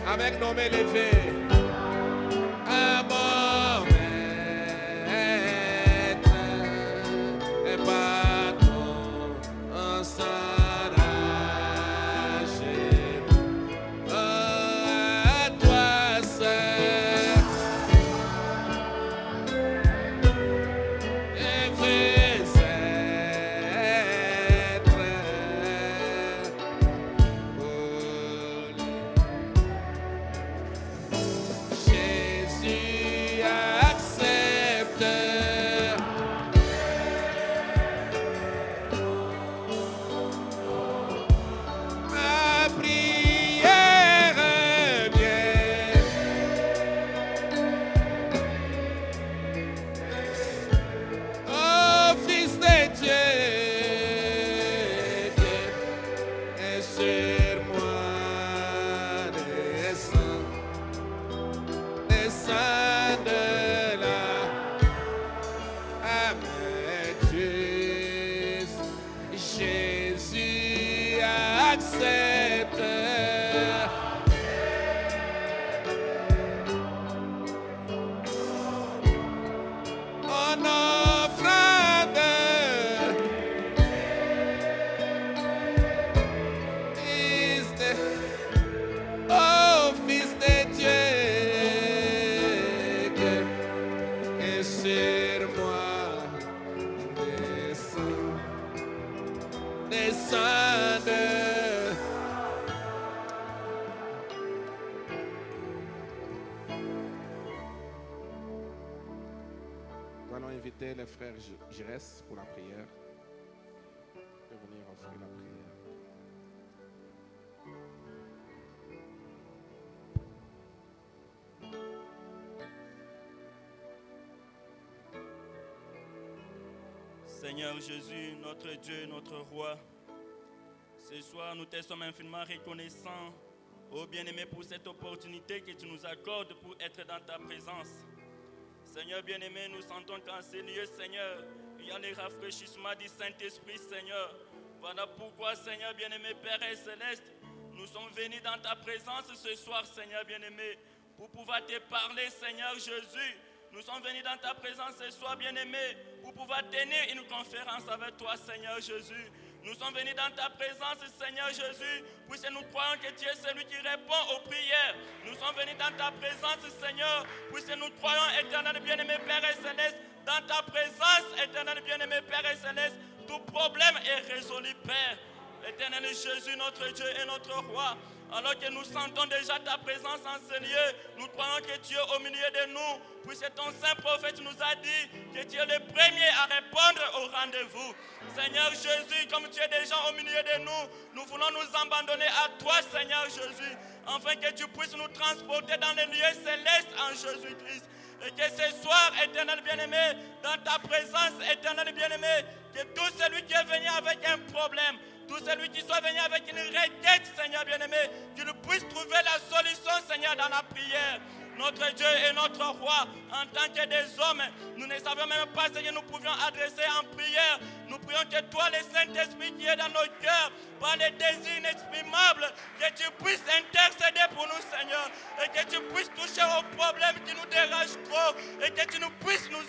Avec nos mains levées. Un bon maître et patron en s'arracher. À toi seul. Et fais être. Jésus accepte ma prière bien. Oh Fils de Dieu, et sur moi descends. Descends de là, avec Dieu, Jésus accepte. En offrande, oh Fils de Dieu. Et sur moi, descends, descends. Nous allons inviter les frères Giresse pour la prière. De venir offrir la prière. Seigneur Jésus, notre Dieu, notre Roi, ce soir nous te sommes infiniment reconnaissants, ô bien-aimé, pour cette opportunité que tu nous accordes pour être dans ta présence. Seigneur bien-aimé, nous sentons qu'en ce lieu, Seigneur, il y a le rafraîchissement du Saint-Esprit, Seigneur. Voilà pourquoi, Seigneur bien-aimé, Père et Céleste, nous sommes venus dans ta présence ce soir, Seigneur bien-aimé, pour pouvoir te parler, Seigneur Jésus. Nous sommes venus dans ta présence ce soir, bien-aimé, pour pouvoir tenir une conférence avec toi, Seigneur Jésus. Nous sommes venus dans ta présence, Seigneur Jésus, puisque nous croyons que tu es celui qui répond aux prières. Nous sommes venus dans ta présence, Seigneur, puisque nous croyons, éternel bien-aimé Père et Céleste, dans ta présence, éternel bien-aimé Père et Céleste, tout problème est résolu, Père. Éternel Jésus, notre Dieu et notre Roi, alors que nous sentons déjà ta présence en ce lieu, nous croyons que tu es au milieu de nous, puisque ton saint prophète nous a dit que tu es le premier à répondre au rendez-vous. Seigneur Jésus, comme tu es déjà au milieu de nous, nous voulons nous abandonner à toi, Seigneur Jésus, afin que tu puisses nous transporter dans les lieux célestes en Jésus-Christ. Et que ce soir, éternel bien-aimé, dans ta présence, éternel bien-aimé, que tout celui qui est venu avec un problème, tout celui qui soit venu avec une requête, Seigneur bien-aimé, qu'il puisse trouver la solution, Seigneur, dans la prière. Notre Dieu et notre Roi, en tant que des hommes, nous ne savions même pas ce que nous pouvions adresser en prière. Nous prions que toi, le Saint-Esprit qui est dans nos cœurs, par les désirs inexprimables, que tu puisses intercéder pour nous, Seigneur, et que tu puisses toucher aux problèmes qui nous dérangent trop, et que tu nous puisses nous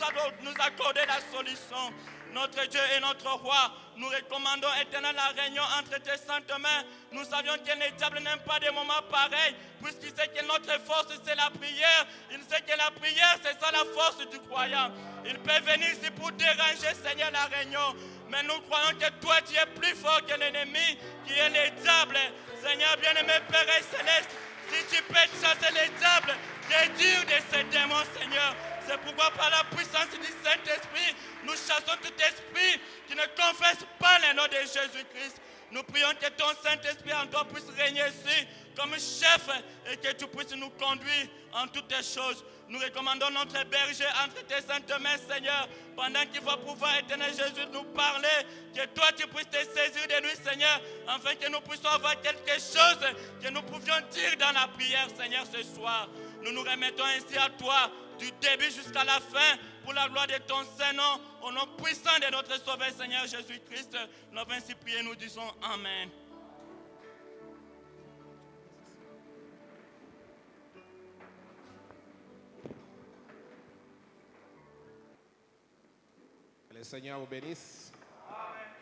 accorder la solution. Notre Dieu et notre Roi, nous recommandons éternel la réunion entre tes saintes mains. Nous savions que le diable n'aime pas des moments pareils, puisqu'il sait que notre force c'est la prière. Il sait que la prière c'est ça la force du croyant. Il peut venir ici pour déranger, Seigneur, la réunion. Mais nous croyons que toi tu es plus fort que l'ennemi qui est le diable. Seigneur bien-aimé Père et Céleste, si tu peux chasser le diable, réduire de ces démons, Seigneur. C'est pourquoi par la puissance du Saint-Esprit, nous chassons tout esprit qui ne confesse pas le nom de Jésus-Christ. Nous prions que ton Saint-Esprit en toi puisse régner ici comme chef et que tu puisses nous conduire en toutes choses. Nous recommandons notre berger entre tes saintes mains, Seigneur, pendant qu'il va pouvoir, éternel Jésus, nous parler, que toi tu puisses te saisir de lui, Seigneur, afin que nous puissions avoir quelque chose que nous pouvions dire dans la prière, Seigneur, ce soir. Nous nous remettons ainsi à toi, du début jusqu'à la fin, pour la gloire de ton Saint-Nom, au nom puissant de notre Sauveur Seigneur Jésus-Christ. Nous avons ainsi prié, nous disons Amen. Que le Seigneur vous bénisse. Amen.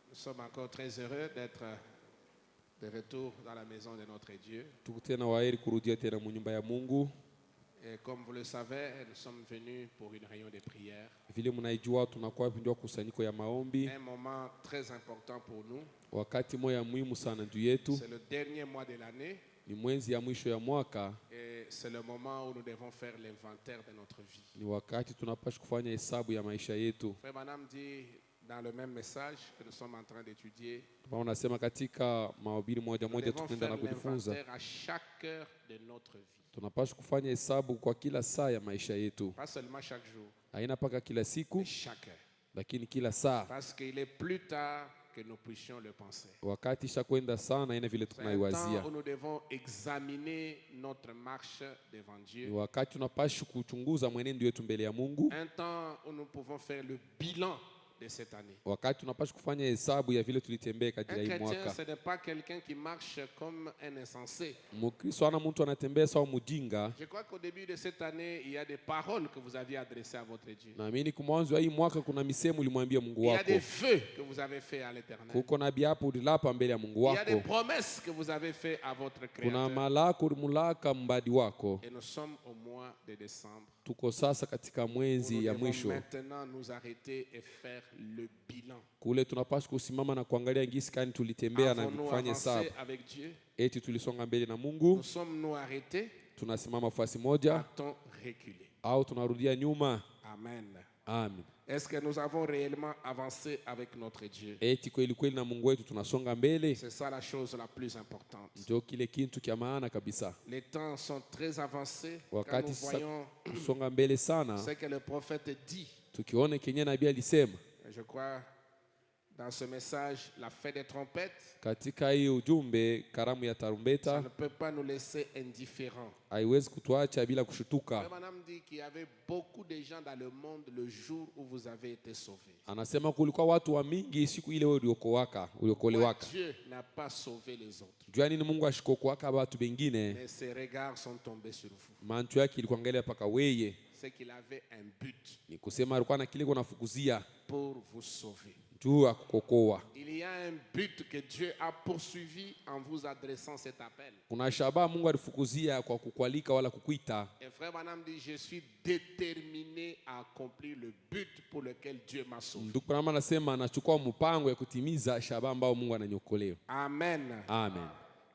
Nous sommes encore très heureux d'être de retour dans la maison de notre Dieu. Et comme vous le savez, nous sommes venus pour une réunion de prière. Un moment très important pour nous. C'est le dernier mois de l'année. Et c'est le moment où nous devons faire l'inventaire de notre vie. Frère Branham dit dans le même message que nous sommes en train d'étudier, nous devons faire l'inventaire à chaque heure de notre vie. Pas seulement chaque jour, mais chaque heure. Parce qu'il est plus tard que nous puissions le penser. C'est un temps où nous devons examiner notre marche devant Dieu. Un temps où nous pouvons faire le bilan de cette année. Un chrétien, ce n'est pas quelqu'un qui marche comme un insensé. Je crois qu'au début de cette année, il y a des paroles que vous aviez adressées à votre Dieu. Il y a des vœux que vous avez faits à l'Éternel. Il y a des promesses que vous avez faites à votre Créateur. Et nous sommes au mois de décembre. Nous devons maintenant nous arrêter et faire le bilan. Avons-nous avancé avec Dieu? Nous sommes-nous arrêtés? A-t-on reculé? Amen. Amen. Est-ce que nous avons réellement avancé avec notre Dieu? C'est ça la chose la plus importante. Les temps sont très avancés. Quand nous voyons ce que le prophète dit, je crois Dans ce message, la fête des trompettes, katika hii ujumbe karamu ya ça tarumbeta ne peut pas nous laisser indifférents. haiwezi kutuacha bila kushutuka. Madame dit qu'il y avait beaucoup de gens dans le monde le jour où vous avez été sauvés. Anasema kulikuwa watu wa mingi siku ile uliokolewaka. Dieu n'a pas sauvé les autres. Jua nini Mungu ashikokuaka watu bengine? Mais ses regards sont tombés sur vous. Macho yake ilikuwa angalia paka weye. C'est qu'il avait un but. Ni kusema alikuwa na kile kunafukuzia pour vous sauver. juu akukokoa. Il y a un but que Dieu a poursuivi en vous adressant cet appel. Kuna shabaha Mungu alifukuzia kwa kukualika wala kukuita. Et frère Branham dit, je suis déterminé à accomplir le but pour lequel Dieu m'a sauvé. Ndugu Branham anasema anachukua mpango ya kutimiza shabaha ambao Mungu ananyokolea. Amen. Amen.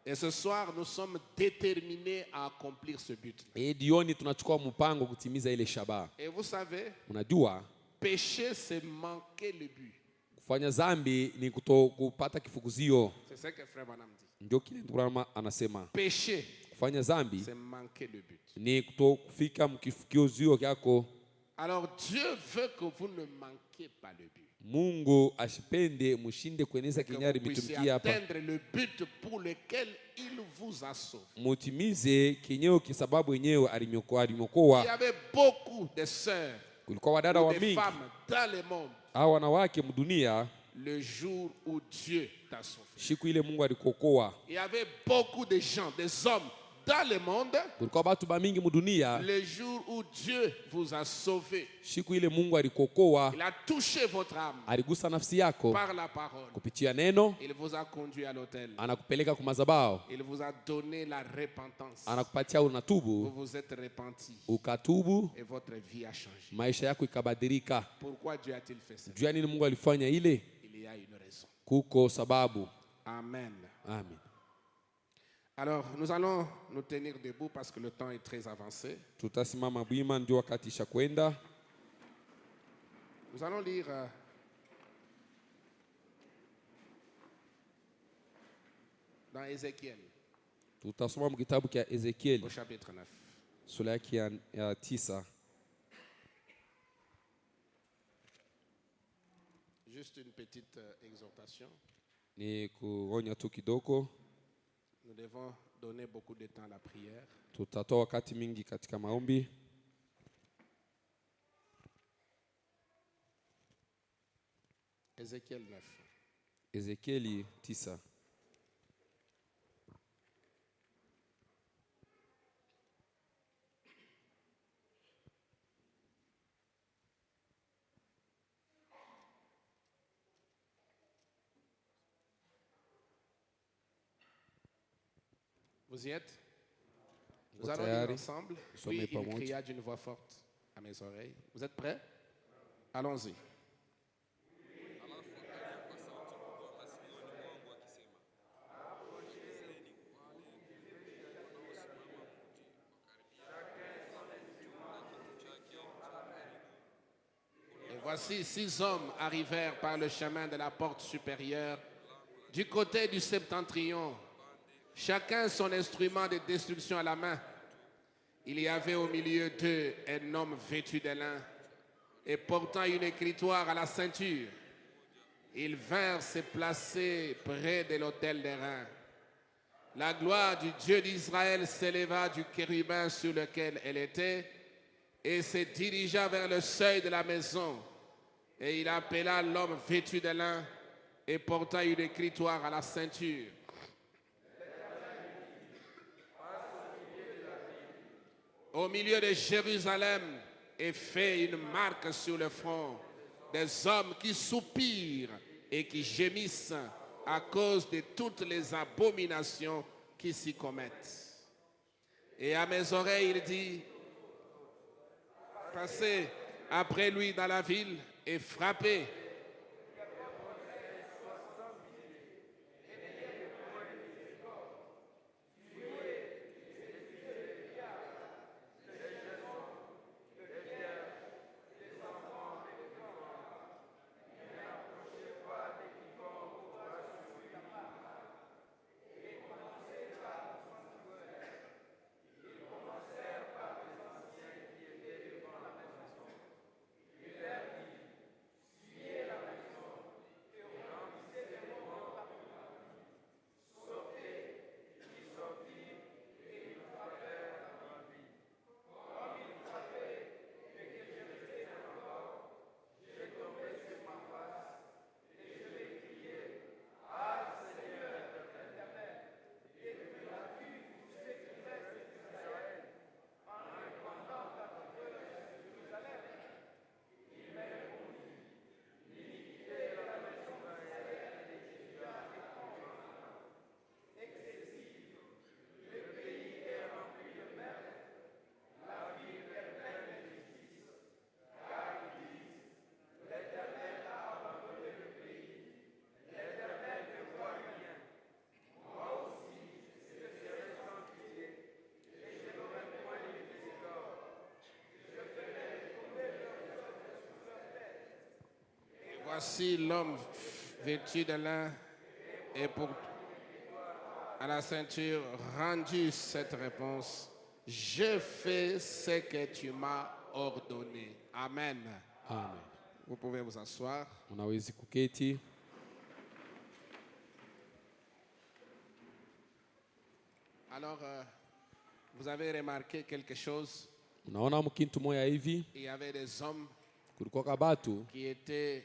Et ce soir, nous sommes déterminés à accomplir ce but. Dioni tunachukua mpango kutimiza ile shabaha. Et vous savez, unajua, pécher c'est manquer le but. Kufanya zambi ni kupata kifukuzio. C'est ce que frère Branham dit. Ndio kile ndugu Branham anasema. Pécher, kufanya zambi c'est manquer le but. Ni kufika mkifukuzio kyako. Alors Dieu veut que vous ne manquiez pas le but. Mungu ashipende mushinde kueneza kinyari mitumikia hapa. Atteindre le but pour lequel il vous a sauvé. Mutimize kinyeo kisababu yenyewe alimyokoa. Il y avait beaucoup de sœurs, kulikuwa wadada wa mingi, femmes dans le monde. Hao wanawake mdunia le jour où Dieu t'a sauvé. Siku ile Mungu alikokoa. Il y avait beaucoup de gens, des hommes dans le monde. Kulikuwa watu bamingi mdunia. Le jour où Dieu vous a sauvé. Siku ile Mungu alikokoa. Il a touché votre âme. Aligusa nafsi yako par la parole. Kupitia neno. Il vous a conduit à l'autel. Anakupeleka kwa madhabahu. Il vous a donné la repentance. Anakupatia unatubu. Vous vous êtes repenti. Ukatubu. Et votre vie a changé. Maisha yako ikabadilika. Pourquoi Dieu a-t-il fait ça? Jua nini Mungu alifanya ile? Il y a une raison. Kuko sababu. Amen. Amen. Alors, nous allons nous tenir debout parce que le temps est très avancé. Tutasimama bwima ndio wakati shakwenda. Nous allons lire dans Ézéchiel. Tutasoma mu kitabu cha Ezekiel. Au chapitre 9. Sura yake ya 9. Juste une petite exhortation. Ni kuonya tu kidogo. Nous devons donner beaucoup de temps à la prière. Tutatoa wakati mingi katika maombi. Ézéchiel 9. Ezekieli 9. Vous y êtes? Nous allons lire ensemble. Puis il cria d'une voix forte à mes oreilles. Vous êtes prêts? Allons-y. Et voici 6 hommes arrivèrent par le chemin de la porte supérieure du côté du septentrion. Chacun son instrument de destruction à la main. Il y avait au milieu d'eux un homme vêtu de lin et portant une écritoire à la ceinture. Ils vinrent se placer près de l'autel d'airain. La gloire du Dieu d'Israël s'éleva du chérubin sur lequel elle était et se dirigea vers le seuil de la maison. Et il appela l'homme vêtu de lin et portant une écritoire à la ceinture. Au milieu de Jérusalem et fait une marque sur le front des hommes qui soupirent et qui gémissent à cause de toutes les abominations qui s'y commettent. Et à mes oreilles, il dit, passez après lui dans la ville et frappez. Voici l'homme vêtu de lin et pour à la ceinture rendu cette réponse. Je fais ce que tu m'as ordonné. Amen. Amen. Vous pouvez vous asseoir. Unaweza kuketi. Alors, vous avez remarqué quelque chose. Unaona mkintu moya hivi. Il y avait des hommes Kulikuwa batu qui étaient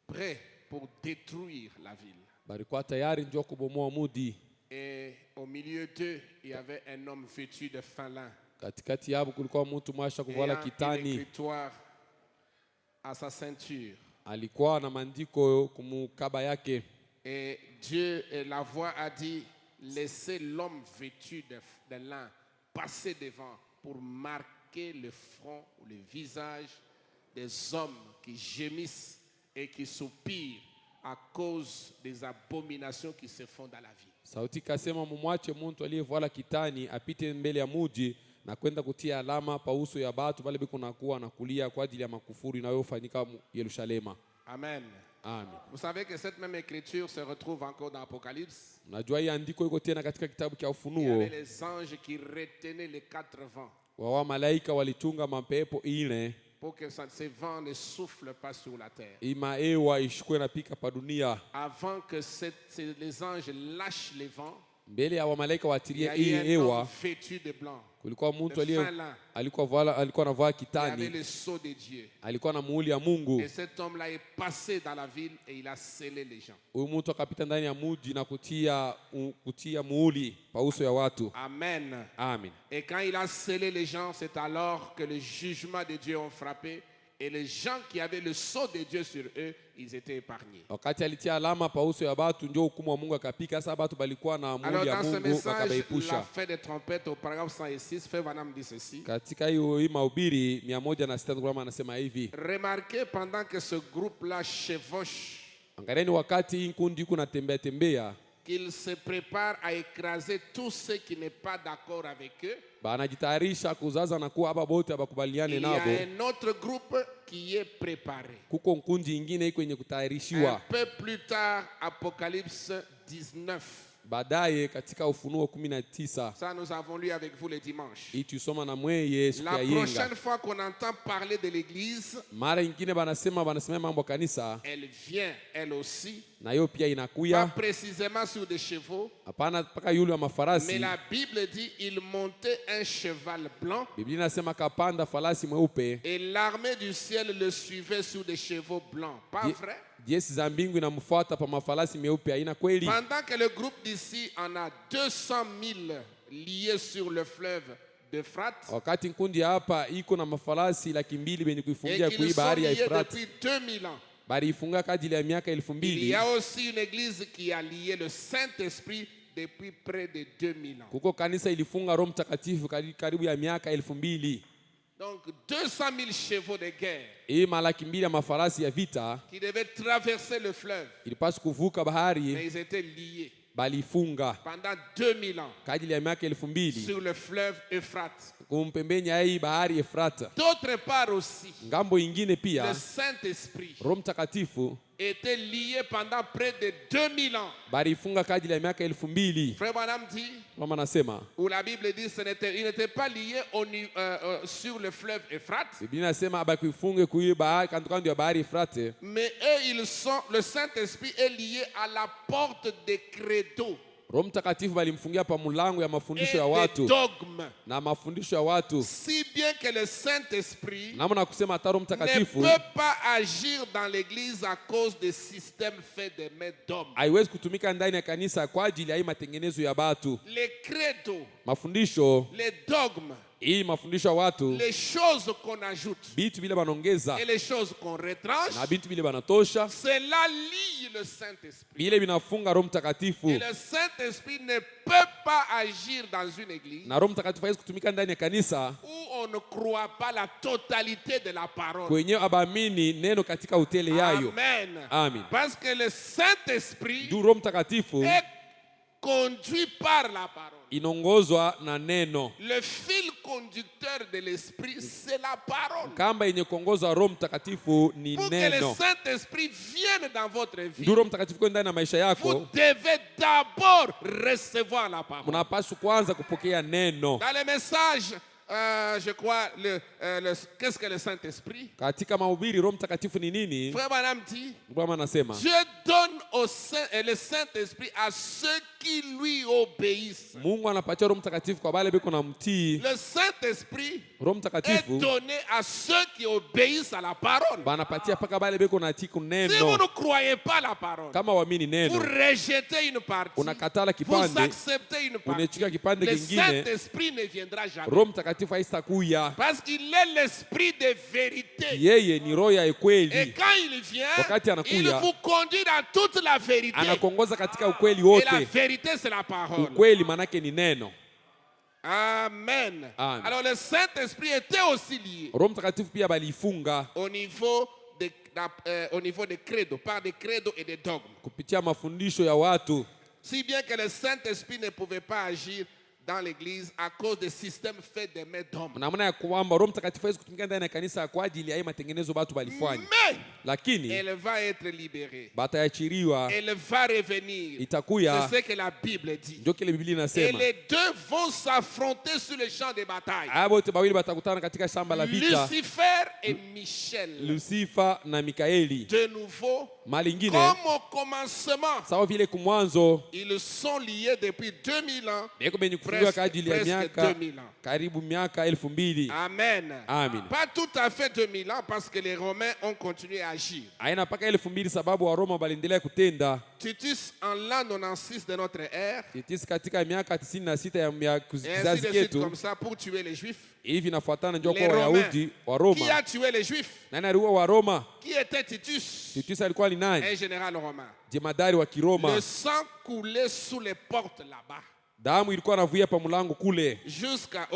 prêts pour détruire la ville. Balikuwa tayari njoo kubomoa mudi. Et au milieu d'eux, il y avait un homme vêtu de fin lin. Katikati yabo kulikuwa mtu mwasha kuvala kitani. Une écritoire à sa ceinture. Alikuwa na maandiko kumukaba yake. Et Dieu, et la voix a dit, laissez l'homme vêtu de lin passer devant pour marquer le front ou le visage des hommes qui gémissent et qui soupirent à cause des abominations qui se font dans la vie. Sauti kasema mumwache muntu aliyevala kitani apite mbele ya muji na kwenda kutia alama pa uso ya batu bale biko nakuwa na kulia kwa ajili ya makufuru inayofanyika Yerusalema. Amen. Amen. Vous savez que cette même écriture se retrouve encore dans Apocalypse. Unajua hii andiko iko tena katika kitabu cha Il y Ufunuo. avait les anges qui retenaient les 4 vents. Wa malaika walichunga mapepo ile pour que ces vents ne soufflent pas sur la terre. Ima ewa ishikwe na pika pa dunia. Avant que les anges lâchent les vents, mbele ya malaika watirie il y a hii un homme ewa vêtu de blanc. Kulikuwa mtu alikuwa anavaa il avait kitani, le sceau de Dieu. alikuwa na muhuri ya Mungu. Et cet homme-là est passé dans la ville et il a scellé les gens. Huyu mtu akapita ndani ya mji na kutia muhuri pa uso ya watu. Amen. Amen. Et quand il a scellé les gens, c'est alors que le jugement de Dieu ont frappé. Et les gens qui avaient le sceau de Dieu sur eux, ils étaient épargnés. Wakati alitia alama pa uso ya watu ndio hukumu wa Mungu akapika. Sasa watu balikuwa na muhuri ya Mungu wakabaepusha. La fin des trompettes au paragraphe 106, Frère Branham dit ceci. Katika hii mahubiri 106 anasema hivi. Remarquez pendant que ce groupe-là chevauche, angalieni wakati hii kundi kuna tembea qu'il se prépare à écraser tous ceux qui n'est pas d'accord avec eux. Banajitayarisha kuzaza na kuwa hapa bote abakubaliane nabo. Il y a un autre groupe qui est préparé. Kuko nkundi ingine iko yenye kutayarishiwa. Un peu plus tard, Apocalypse 19. Baadaye katika Ufunuo 19. Ça nous avons lu avec vous le dimanche. La prochaine fois qu'on entend parler de l'église, mara ingine banasema mambo kanisa, elle vient elle aussi. Na yo pia inakuya. Pas précisément sur des chevaux. Hapana paka yule wa mafarasi. Mais la Bible dit il montait un cheval blanc. Biblia inasema kapanda farasi mweupe. Et l'armée du ciel le suivait sur des chevaux blancs. Pas vrai? Jeshi za mbingu inamfuata pa mafarasi meupe, haina kweli? Pendant que le groupe d'ici en a 200 000 liés sur le fleuve d'Euphrate. Wakati nkundi hapa iko na mafarasi 200,000 benye kuifungia kwa bahari ya Euphrate. Depuis 2000 ans. Bari ifunga kadili ya miaka 2000. Il y a aussi une église qui a lié le Saint-Esprit depuis près de 2000 ans. Kuko kanisa ilifunga Roho Mtakatifu karibu ya miaka 2000. Donc 200 000 chevaux de guerre qui devaient traverser le fleuve. Mais ils étaient liés pendant 2000 ans sur le fleuve Euphrate. D'autre part aussi, le Saint-Esprit était lié pendant près de 2000 ans. Frère Branham dit, où la Bible dit il n'était pas lié sur le fleuve Euphrate. Mais eux, le Saint-Esprit est lié à la porte des credos. Roho Mtakatifu balimfungia pa mlango ya mafundisho ya watu na mafundisho ya watu, si bien que le Saint-Esprit namna kusema hata Roho Mtakatifu ne peut pas agir dans l'église à cause des systèmes faits de mains d'hommes. Haiwezi kutumika ndani ya kanisa kwa ajili ya matengenezo ya watu. Les credos, mafundisho, les dogmes, hii mafundisho ya watu, les choses qu'on ajoute bitu vile banongeza et les choses qu'on retranche, na bitu vile banatosha, cela lie le Saint-Esprit. Vile binafunga Roho Mtakatifu. Et le Saint-Esprit ne peut pas agir dans une église na Roho Mtakatifu haiwezi kutumika ndani ya kanisa où on ne croit pas la totalité de la parole. Kwenye abamini neno katika utele yayo. Amen. Amen. Parce que le Saint-Esprit du Roho Mtakatifu est conduit par la parole. Inongozwa na neno. Le fil conducteur de l'esprit, c'est la parole. Kamba yenye kuongoza Roho Mtakatifu ni Pour que le neno. Saint-Esprit vienne dans votre vie, Roho Mtakatifu kwenda na maisha vous yako, devez d'abord recevoir la parole. mnapaswa kwanza kupokea neno. Dans les messages, je crois, qu'est-ce que le Saint-Esprit? Katika mahubiri Roho Mtakatifu ni nini? Frère Branham dit, Bwana anasema Dieu donne le Saint-Esprit à ceux qui lui obéissent. Mungu anapatia Roho Mtakatifu kwa wale biko na mtii. Le Saint-Esprit Roho est Mtakatifu donné à ceux qui obéissent à la parole. banapatia paka wale biko na tii Si vous neno. ne croyez pas la parole, Kama waamini vous neno, rejetez une partie, unakatala vous kipande, acceptez une partie, unachukua kipande le kingine, Saint-Esprit ne viendra jamais. Roho Mtakatifu haitakuya. Parce qu'il est l'esprit de vérité. Yeye ni roho ya Et ukweli. quand il vient, Wakati anakuja, il vous conduit dans toute la vérité. Anakuongoza katika ukweli Et la wote. vérité, c'est la parole. Ukweli manake ni neno. Amen. Amen. Alors le Saint-Esprit était aussi lié Roho Mtakatifu pia balifunga au niveau des credos, par des credos et des dogmes. kupitia mafundisho ya watu. Si bien que le Saint-Esprit ne pouvait pas agir dans l'église à cause des systèmes faits des mains d'hommes. Namna ya kwamba Roho Mtakatifu hawezi kutumika ndani ya kanisa kwa ajili ya matengenezo watu balifanya. Mais Lakini elle va être libérée. bataachiriwa, Elle va revenir. itakuya. C'est ce que la Bible dit. Ndio kile Biblia Et inasema. les deux vont s'affronter sur le champ de bataille. Hao wote wawili batakutana katika shamba la vita. Lucifer et Michel. Lucifer na Mikaeli. De nouveau, Mali ingine comme au commencement, sawa vile kumwanzo ils sont liés depuis 2000 ans. beko benye kufungiwa kwa ajili ya Presque miaka 2000 ans. karibu miaka 2000. Amen. Amen. Pas tout à fait 2000 ans parce que les Romains ont continué à agir. Aina paka 2000 sababu wa Roma baliendelea kutenda. Titus en l'an 96 de notre ère. Titus katika miaka 96 ya Et kizazi ainsi de suite chetu. comme ça pour tuer les Juifs. Hivi nafuatana ndio kwa Les Wayahudi wa Romains. Qui a Roma. tué les Juifs? Nani aliua wa Roma? Qui était Titus? Titus alikuwa ni nani? Un général romain. Jemadari wa Kiroma. Le sang coulait sous les portes là-bas. Damu ilikuwa inavuja pa mlango kule. Jusqu'à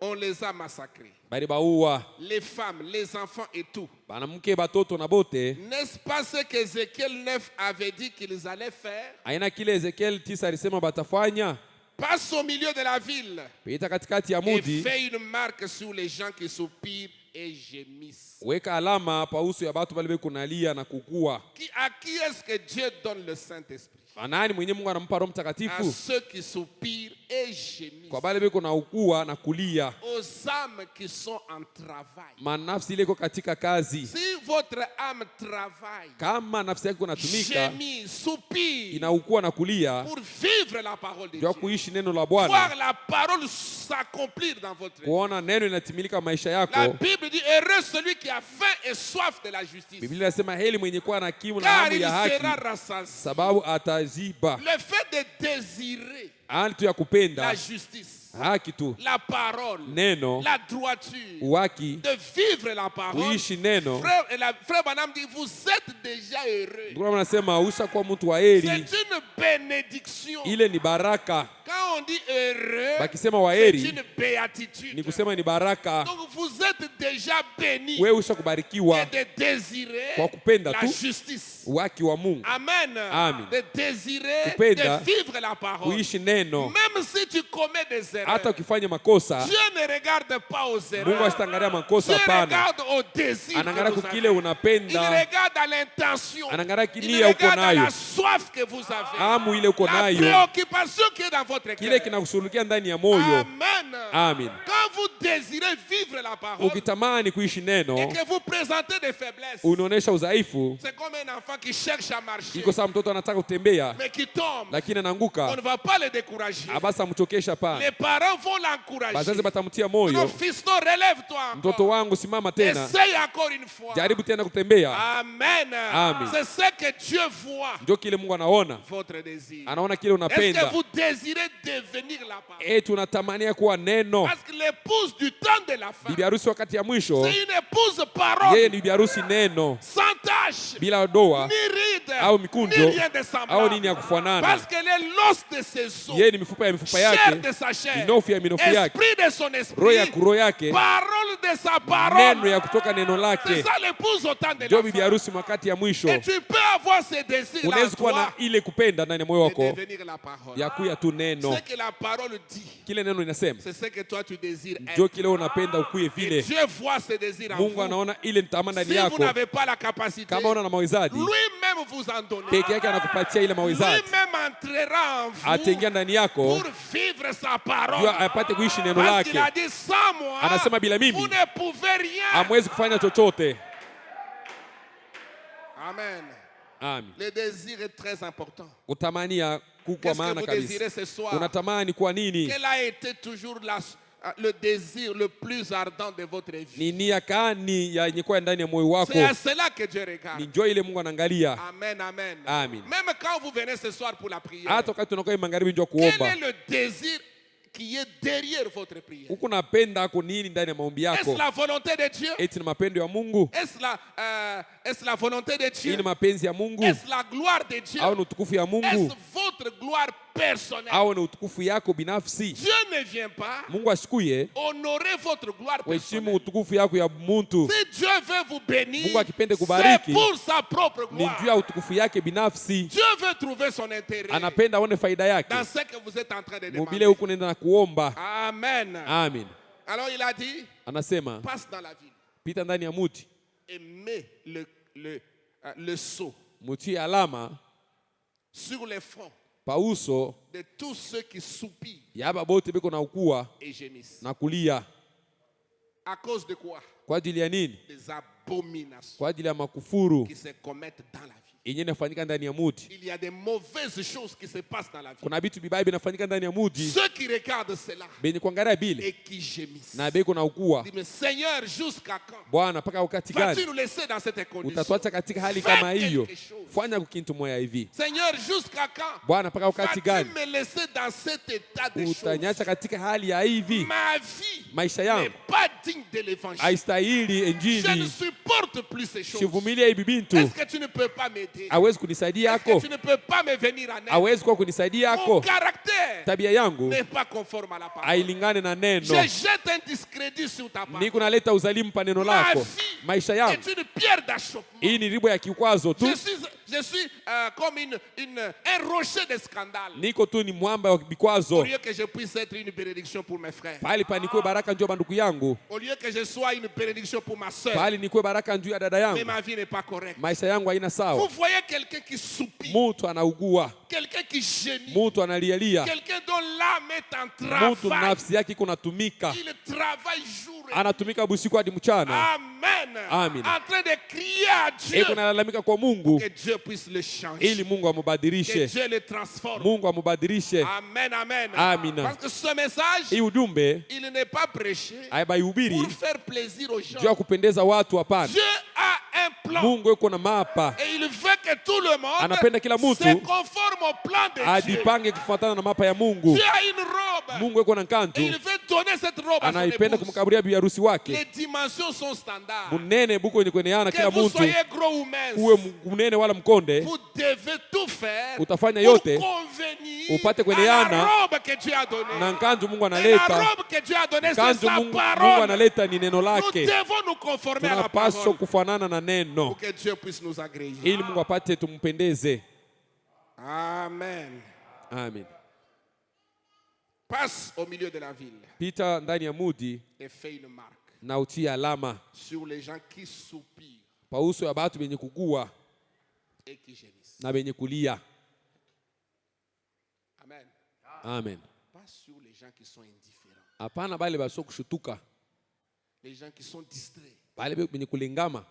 on les a massacrés. Bali baua Les femmes, les enfants et tout. banamke batoto na bote. N'est-ce pas ce qu'Ézéchiel 9 avait dit qu'ils allaient faire? Aina kile Ezekiel 9 alisema batafanya. Passe au milieu de la ville Pita katikati ya et mudi. fait une marque sur les gens qui soupirent et gémissent. Weka alama pa uso ya batu bale kunalia na kukua. À qui est-ce que Dieu donne le Saint-Esprit? Nani mwenye Mungu anampa Roho À Mtakatifu? ceux qui soupirent et gémissent. Kwa bale beko na ukua na kulia. Aux âmes qui sont en travail. Manafsi ile iko katika kazi. Si votre âme travaille, Kama nafsi yako inatumika, gémit, soupire inaukua na kulia, pour vivre la parole de ndio Dieu. kuishi neno la Bwana. Voir la parole s'accomplir dans votre vie. Kuona neno inatimilika maisha La yako. Bible dit heureux celui qui a faim et soif de la justice, Biblia inasema heli mwenye kuwa na kiu na car hamu il ya sera haki rassasié. sababu ataziba. Le fait de désirer Hali tu ya kupenda la justice, haki tu, la parole, neno, la droiture, uwaki, de vivre la parole. kuishi neno. Frère Branham dit vous êtes déjà heureux. Ndio anasema ushakuwa mtu wa heri. C'est une bénédiction. Ile ni baraka. Quand on dit heureux, Bakisema wa c'est heri une béatitude. ni kusema ni baraka. Donc vous êtes déjà bénis Wewe ushakubarikiwa de désirer kwa kupenda la tu justice. uwaki wa Mungu. Amen. Amen. De désirer, Kupenda, de vivre la parole. kuishi neno. Même si tu commets des erreurs, Hata ukifanya makosa, Dieu ne regarde pas aux Mungu erreurs. asitangalia Dieu makosa hapana. regarde au désir. Anaangalia que vous kukile avez. Il unapenda, regarde à l'intention. anaangalia Il kinia uko regarde à nayo, la soif que vous avez. hamu ile uko La nayo, préoccupation qui est dans votre kile cœur. kinakushughulikia ndani ya moyo. Amen. Amen. Quand vous désirez vivre la parole Ukitamani kuishi et neno, que vous présentez des faiblesses, unaonesha udhaifu. c'est comme un enfant qui cherche à marcher Iko sawa mtoto anataka kutembea mais qui tombe. lakini On anaanguka, ne va pas le décourager. abasa amchokesha pa. Les parents vont l'encourager. Bazazi batamtia Non, moyo, fiston, relève-toi mtoto encore. wangu simama tena, Essaye encore une fois. jaribu tena kutembea. Amen. Amen. C'est ce que Dieu voit. Ndio kile Mungu anaona, Votre désir. anaona kile Est-ce que unapenda. vous désirez devenir la parole? Tunatamania kuwa neno. Parce que l'épouse du temps de la fin, Bibi harusi wakati ya mwisho, c'est une épouse parole, yeye ni bibi harusi neno, sans tache, bila doa ni ride, au ni mikunjo rien de au nini semblable. ya kufanana. Parce qu'elle est l'os de ses os, Yeye ni mifupa ya mifupa chair yake, de sa chair, minofu ya minofu yake, esprit de son roho ya esprit, roho yake, parole de sa parole. Neno ya kutoka neno lake. C'est ça l'épouse au temps de Ndio la bibi fin. harusi wakati ya mwisho. Et tu peux avoir ces désirs là Unaweza kuwa na toi ile kupenda ndani ya moyo de wako devenir la parole. ya kuya tu neno. Ce que la parole dit, Kile neno inasema c'est ce que toi tu désires ndio être. kile unapenda ukuye Et vile. Dieu voit ces désirs en Mungu vous. anaona ile nitaama ndani Si vous yako. n'avez pas la capacité, Kama una na mawezaji, lui-même vous en donne. peke yake anakupatia ile mawezaji. Lui-même entrera en vous Ataingia ndani yako pour vivre sa parole. ndio apate kuishi neno Parce lake. qu'il a dit sans moi, Anasema bila mimi vous ne pouvez rien. hamwezi kufanya chochote. Amen. Amen. Le désir est très important. Kutamania kukwa Qu'est-ce que maana vous kabisa. désirez ce soir? Unatamani kwa nini? Quel a été toujours le désir le plus ardent de votre vie? Ni nia gani yenye kwa ndani ya moyo wako? C'est à cela que Dieu regarde. Ni njoo ile Mungu anaangalia. Amen, amen. Amen. Même quand vous venez ce soir pour la prière, Hata wakati tunakuwa magharibi njoo quel kuomba. est le désir qui est derrière votre prière? Huko napenda ako nini ndani ya maombi Est-ce yako? la volonté de Dieu? Eti ni mapendo ya Mungu? Est-ce la volonté de Hii Dieu? ni mapenzi ya Mungu? Est-ce la gloire de Dieu? Au ni utukufu ya Mungu? Est-ce votre gloire personnelle? Au ni utukufu yako binafsi? Dieu ne vient pas Mungu ashikuye honorer votre gloire waheshimu personnelle. utukufu yako ya muntu. Si Dieu veut vous bénir, Mungu akipende c'est kubariki, pour sa propre ni gloire. juu ya utukufu yake binafsi. Dieu veut trouver son intérêt Anapenda aone faida yake dans ce que vous êtes en train de mubile demander. huku nenda na kuomba. Amen. Amen. Alors il a dit, Anasema passe dans la ville pita ndani ya muti, et mets le sceau mutie alama sur les fronts pa uso de tous ceux qui soupirent ya aba bote beko na ukua et gémissent. na kulia. À cause de quoi? Kwa ajili ya nini? Des abominations Kwa ajili ya makufuru qui se commettent dans la vie. yenye inafanyika ndani ya muti. Il y a des mauvaises choses qui se passent dans la vie. Kuna vitu vibaya vinafanyika ndani ya muji Ceux qui regardent cela benye kuangalia bile et qui gémissent. na beko na ukua. Dis, mais Seigneur, jusqu'à quand Bwana, mpaka wakati vas-tu gani nous laisser dans cette condition? utatuacha katika hali Fais kama hiyo? quelque chose. Fanya kitu moya hivi. Seigneur, jusqu'à quand Bwana, mpaka wakati vas-tu gani me laisser dans cet état de choses? utanyacha katika hali ya hivi? Ma vie Maisha n'est yangu pas digne de l'évangile. haistahili Je ne Injili. supporte plus ces choses. Sivumilia hivi bintu. Est-ce que tu ne peux pas m'aider? Hawezi kunisaidia Est-ce que yako, tu ne peux pas me venir en aide? hawezi kuwa kunisaidia Mon yako. caractère Tabia yangu n'est pas conforme à la parole. hailingane na neno. Je jette un discrédit sur ta parole. Niko naleta uzalimu pa neno Ma lako. vie Maisha yangu est une pierre d'achoppement. hii ni ribo ya kikwazo tu. Je suis comme un rocher de scandale. Niko tu ni mwamba wa Au vikwazo. lieu que je puisse être une bénédiction pour mes frères. Pahali pa nikuwe baraka njoo banduku yangu, Au lieu que je sois une bénédiction pour ma soeur. pahali nikuwe baraka njoo ya dada Mais yangu, ma vie n'est pas correcte. maisha yangu haina Vous sawa. voyez quelqu'un qui soupire. Mutu anaugua, Quelqu'un qui gémit. mutu analialia, Quelqu'un dont l'âme est en mutu travail. nafsi yake iko natumika, Il travaille jour et nuit. anatumika busiku hadi mchana, Amen. Amen. En train de crier à Dieu. iko nalalamika kwa Mungu Que Dieu puisse le changer. ili Mungu Que amubadilishe, Dieu le transforme. Mungu amubadilishe. Amen, amen. Amina. Parce que ce message, Hii ujumbe il n'est pas prêché haibaihubiri pour faire plaisir aux gens. juu ya kupendeza watu, hapana. Dieu a un plan. Mungu yuko na mapa, Et il veut que tout le monde anapenda kila mtu se conforme au plan de Dieu. ajipange kufuatana na mapa ya Mungu. Dieu a une robe. Mungu yuko na Et kanzu, il veut donner cette robe à son anaipenda épouse. kumkaburia bibi harusi wake. Les dimensions sont standards. Munene buko wenye kueneana Que kila vous mtu, soyez gros ou mince, uwe mnene wala mkonde, vous devez tout faire utafanya pour yote convenir upate à kueleana la robe que Dieu a donnée. na kanzu Mungu Et la analeta. robe que Dieu a donnée, c'est Kanzu sa Mungu parole. analeta ni neno Nous lake. devons nous conformer à la Tunapaswa parole kufanana na neno pour que Dieu puisse nous agréer. ili Mungu apate tumpendeze. Amen. Amen. Passe au milieu de la ville Pita ndani ya mudi et fais une marque na utie alama sur les gens qui soupirent pa uso ya batu benye kugua et qui gémissent. na benye kulia. Amen. Amen. Pas sur les gens qui sont indifférents, Hapana bale baso kushutuka, les gens qui sont distraits, bale benye kulingama,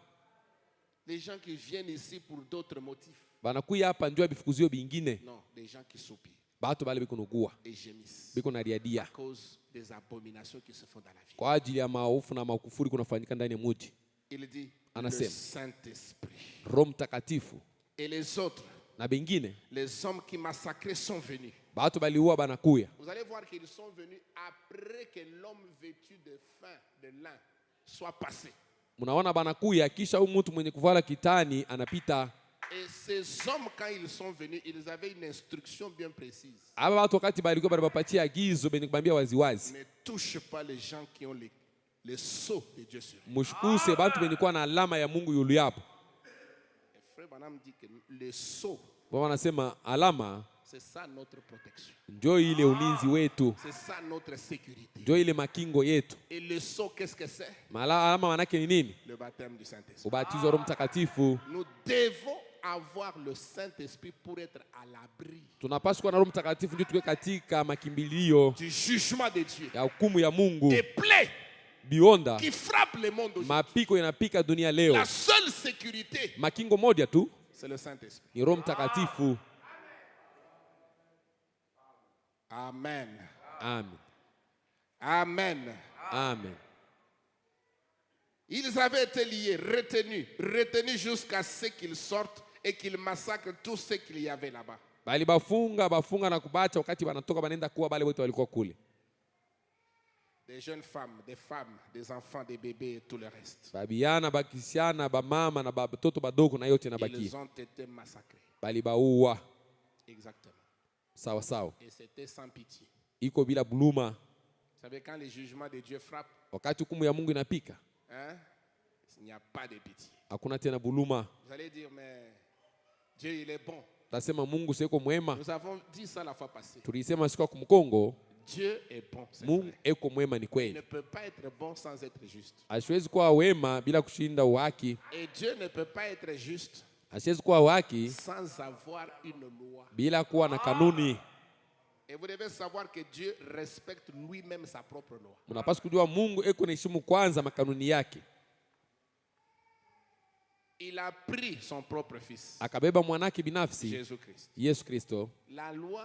les gens qui viennent ici pour d'autres motifs. banakuya hapa njoo bifukuzio bingine. Non, les gens qui soupirent Batu bale biko nugua, et gémissent biko na riadia à cause des abominations qui se font dans la vie. kwa ajili ya maofu na makufuri kunafanyika ndani ya mji. Il dit le Anasema Saint-Esprit Roho Mtakatifu et les autres, na bengine les hommes qui massacraient sont venus. batu baliua banakuya. Vous allez voir qu'ils sont venus après que l'homme vêtu de fin, de lin, soit passé. Munaona banakuya kisha huyu mtu mwenye kuvala kitani anapita. Et ces hommes, quand ils sont venus, ils avaient une instruction bien précise. Aba watu wakati balikuwa banapatia agizo benye kubambia waziwazi, Ne touche pas les gens qui ont le sceau de Dieu sur lui. Mushukuse bantu benikuwa na alama ya Mungu yulu yapo. Frère Branham dit que le sceau, Baba anasema alama c'est ça notre protection. ndio ile ulinzi wetu. C'est ça notre sécurité. Ndio ile makingo yetu. Et le sceau, qu'est-ce que c'est? Alama manake ni nini? Le baptême du Saint-Esprit. Ubatizo wa Roho Mtakatifu. Nous devons avoir le Saint-Esprit pour être à l'abri. Tunapaswa kuwa na Roho Mtakatifu ndio tuwe katika makimbilio du jugement de Dieu. ya hukumu ya Mungu. Des plaies Bionda qui frappent le monde aujourd'hui. mapiko yanapika dunia leo. La seule sécurité, Makingo moja tu c'est le Saint-Esprit. ni Roho Mtakatifu. Amen. Amen. Amen. Amen. Ils avaient été liés, retenus jusqu'à ce qu'ils sortent et qu'ils massacrent tous ceux qu'il y avait là-bas. Bali bafunga na kubacha wakati wanatoka banenda kuwa bale wote walikuwa kule. Des jeunes femmes, des femmes, des enfants, des bébés et tout le reste. Babiana, bakisiana, bamama na batoto badogo na yote nabakia. Ils ont été massacrés. Bali baua. Exactement. Sawa sawa. Et c'était sans pitié. Iko bila buluma. Vous savez, quand les jugements de Dieu frappent, wakati hukumu ya Mungu inapika, il n'y a pas de pitié. Hakuna tena buluma. Vous allez dire, mais Dieu, il est bon. Tasema Mungu seko mwema. Nous avons dit ça la fois passée. Tulisema siku kumkongo. Dieu est bon. Mungu eko mwema ni kweli. Il ne peut pas être bon sans être juste. Asiwezi kuwa wema bila kushinda uhaki. Et Dieu ne peut pas être juste asiwezi kuwa uhaki sans avoir une loi. Bila kuwa na kanuni. Et vous devez savoir que Dieu respecte lui-même sa propre loi. Mnapaswa kujua Mungu eko naheshimu kwanza makanuni yake. Il a pris son propre fils. Akabeba mwanake binafsi. Jésus-Christ. Yesu Kristo. La loi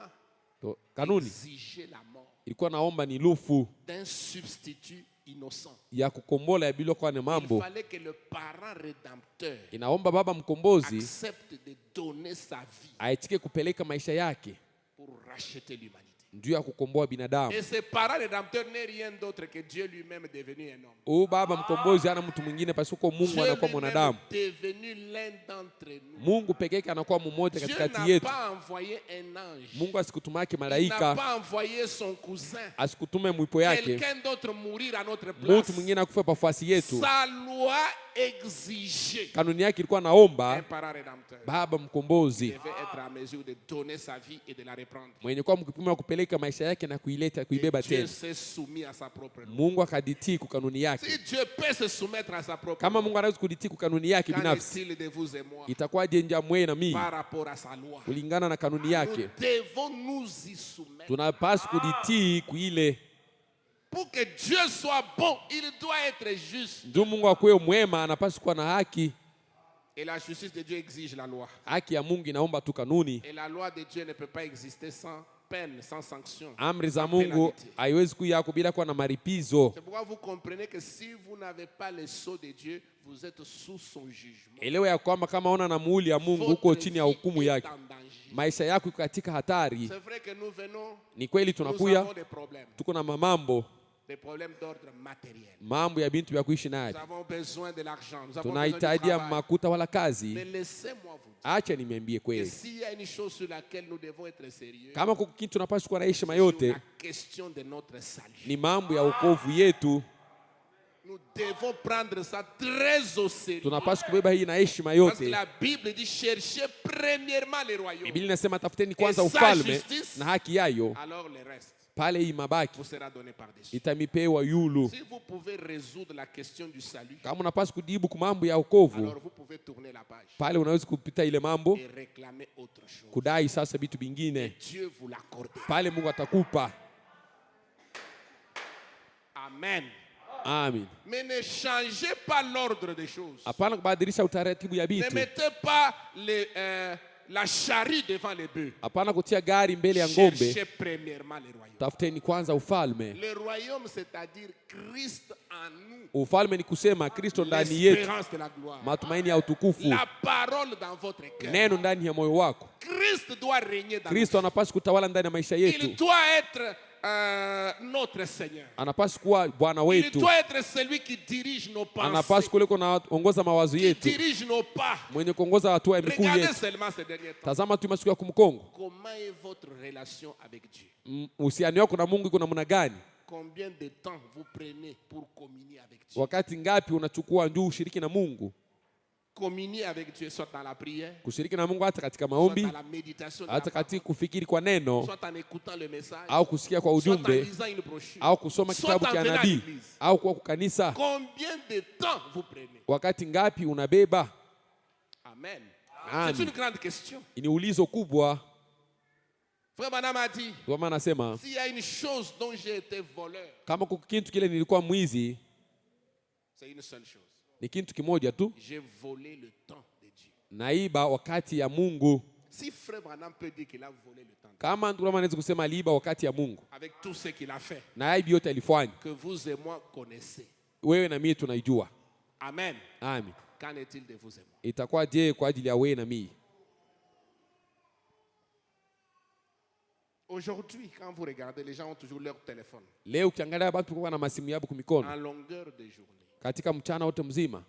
kanuni exigeait la mort. Ilikuwa naomba ni lufu d'un substitut innocent. Ya kukombola ya bila kwa mambo. Il fallait que le parent rédempteur inaomba baba mkombozi accepte de donner sa vie. Aitike kupeleka maisha yake pour racheter l'humanité. Ndio ya kukomboa binadamu. Et ce parent rédempteur n'est rien d'autre que Dieu lui-même devenu un homme. O baba mkombozi hana mtu mwingine pasiko Mungu anakuwa mwanadamu. Devenu l'un d'entre nous. Mungu peke yake anakuwa mmoja katikati yetu. Dieu n'a pas envoyé un ange. Mungu asikutumake malaika. Il n'a malaika. pas envoyé son cousin. Asikutume mwipo yake. Quelqu'un d'autre mourir à notre place. Mtu mwingine akufa pafasi yetu. Sa loi exigeait. Kanuni yake ilikuwa naomba un parent rédempteur. Baba mkombozi devait être en mesure de donner sa vie et de la reprendre. Mwenye kwa mkipimo kupeleka maisha yake na kuileta kuibeba tena. Dieu s'est soumis à sa propre loi. Mungu akaditii kwa kanuni yake. Si Dieu peut se soumettre à sa propre kama Mungu anaweza kuditii kwa kanuni yake binafsi. Itakuwa je njia mwe na mimi? Par rapport à sa loi. Kulingana na kanuni yake. Nous devons nous y soumettre. Tunapaswa kuditii kuile. Pour que Dieu soit bon, il doit être juste. Ndio Mungu akwe mwema anapaswa kuwa na haki. Et la justice de Dieu exige la loi. Haki ya Mungu inaomba tu kanuni. Et la loi de Dieu ne peut pas exister sans peine, sans sanction. Amri za Mungu haiwezi kuja bila kuwa na maripizo. C'est pourquoi vous comprenez que si vous n'avez pas le sceau de Dieu, vous êtes sous son jugement. Elewa ya kwamba kama una na muhuri ya Mungu uko chini ya hukumu yake. Maisha yako katika hatari. C'est vrai que nous venons. Ni kweli tunakuya. Tuko na mambo. Des problèmes d'ordre matériel. Mambo ya bintu vya kuishi nayo. Nous avons besoin de l'argent. Nous avons tunahitaji makuta wala kazi. Mais laissez-moi vous dire. Acha niambie kweli. S'il y a une chose sur laquelle nous devons être sérieux. Kama kuna kitu tunapaswa kuwa na heshima yote. La question de notre salut. Ni mambo ya wokovu yetu. Nous devons prendre ça très au sérieux. Tunapaswa kubeba hii na heshima yote. Parce que la Bible dit cherchez premièrement le royaume. Biblia inasema tafuteni kwanza ufalme na haki yayo. Alors le reste. Pale hii mabaki vous sera donné par-dessus. Itamipewa yulu. Si vous pouvez résoudre la question du salut. Kama unapaswa kujibu kwa mambo ya wokovu. Alors vous pouvez tourner la page. Pale unaweza kupita ile mambo. Et réclamer autre chose. Kudai sasa vitu vingine. Dieu vous l'accorde. Pale Mungu atakupa. Amen. Amen. Mais ne changez pas l'ordre des choses. Hapana kubadilisha utaratibu ya vitu. Ne mettez pas la charrue devant les bœufs. Hapana kutia gari mbele ya ngombe. Cherchez premièrement le royaume. Tafuteni kwanza ufalme. Le royaume, c'est-à-dire Christ en nous. Ufalme ni kusema Kristo ndani yetu. L'espérance de la gloire. Matumaini ya utukufu. La parole dans votre cœur. Neno ndani ya moyo wako. Christ doit régner dans. Kristo anapaswa kutawala ndani ya maisha yetu. Il doit être notre Seigneur. Anapaswa kuwa Bwana wetu. Il doit être celui qui dirige nos pensées. Anapaswa kuliko naongoza mawazo yetu. Qui dirige nos pas. Mwenye kuongoza hatua ya miguu yetu. Regardez seulement ces derniers temps. Tazama tu masiku ya kumkongo. Comment est votre relation avec Dieu? Uhusiano wako na Mungu iko namna gani? Combien de temps vous prenez pour communier avec Dieu? Wakati ngapi unachukua ndio ushiriki na Mungu? Communier avec Dieu soit dans la prière, kushiriki na Mungu hata katika maombi, soit dans la méditation, hata katika kufikiri kwa neno, soit en écoutant le message, au kusikia kwa ujumbe, au kusoma kitabu cha nabii, au kwa kanisa. Combien de temps vous prenez? Wakati ngapi unabeba? Amen. Amen. C'est une grande question. Ni ulizo kubwa. Frère Branham a dit, s'il y a une chose dont j'ai été voleur, kama kuna kitu kile nilikuwa mwizi, c'est une seule chose. Ni kitu kimoja tu. J'ai volé le temps de Dieu. Naiba wakati ya Mungu. Si Frère Branham peut dire qu'il a volé le temps, kama ndugu anaweza kusema aliiba wakati ya Mungu, avec tout ce qu'il a fait, na aibu yote alifanya, que vous et moi connaissez, wewe na mimi tunaijua. Amen. Amen. Qu'en est-il de vous et moi? Itakuwa je kwa ajili ya wewe na mimi? Aujourd'hui, quand vous regardez, les gens ont toujours leur téléphone. Leo ukiangalia watu kwa na masimu yao kumikono. En longueur de journée. Katika mchana wote mzima.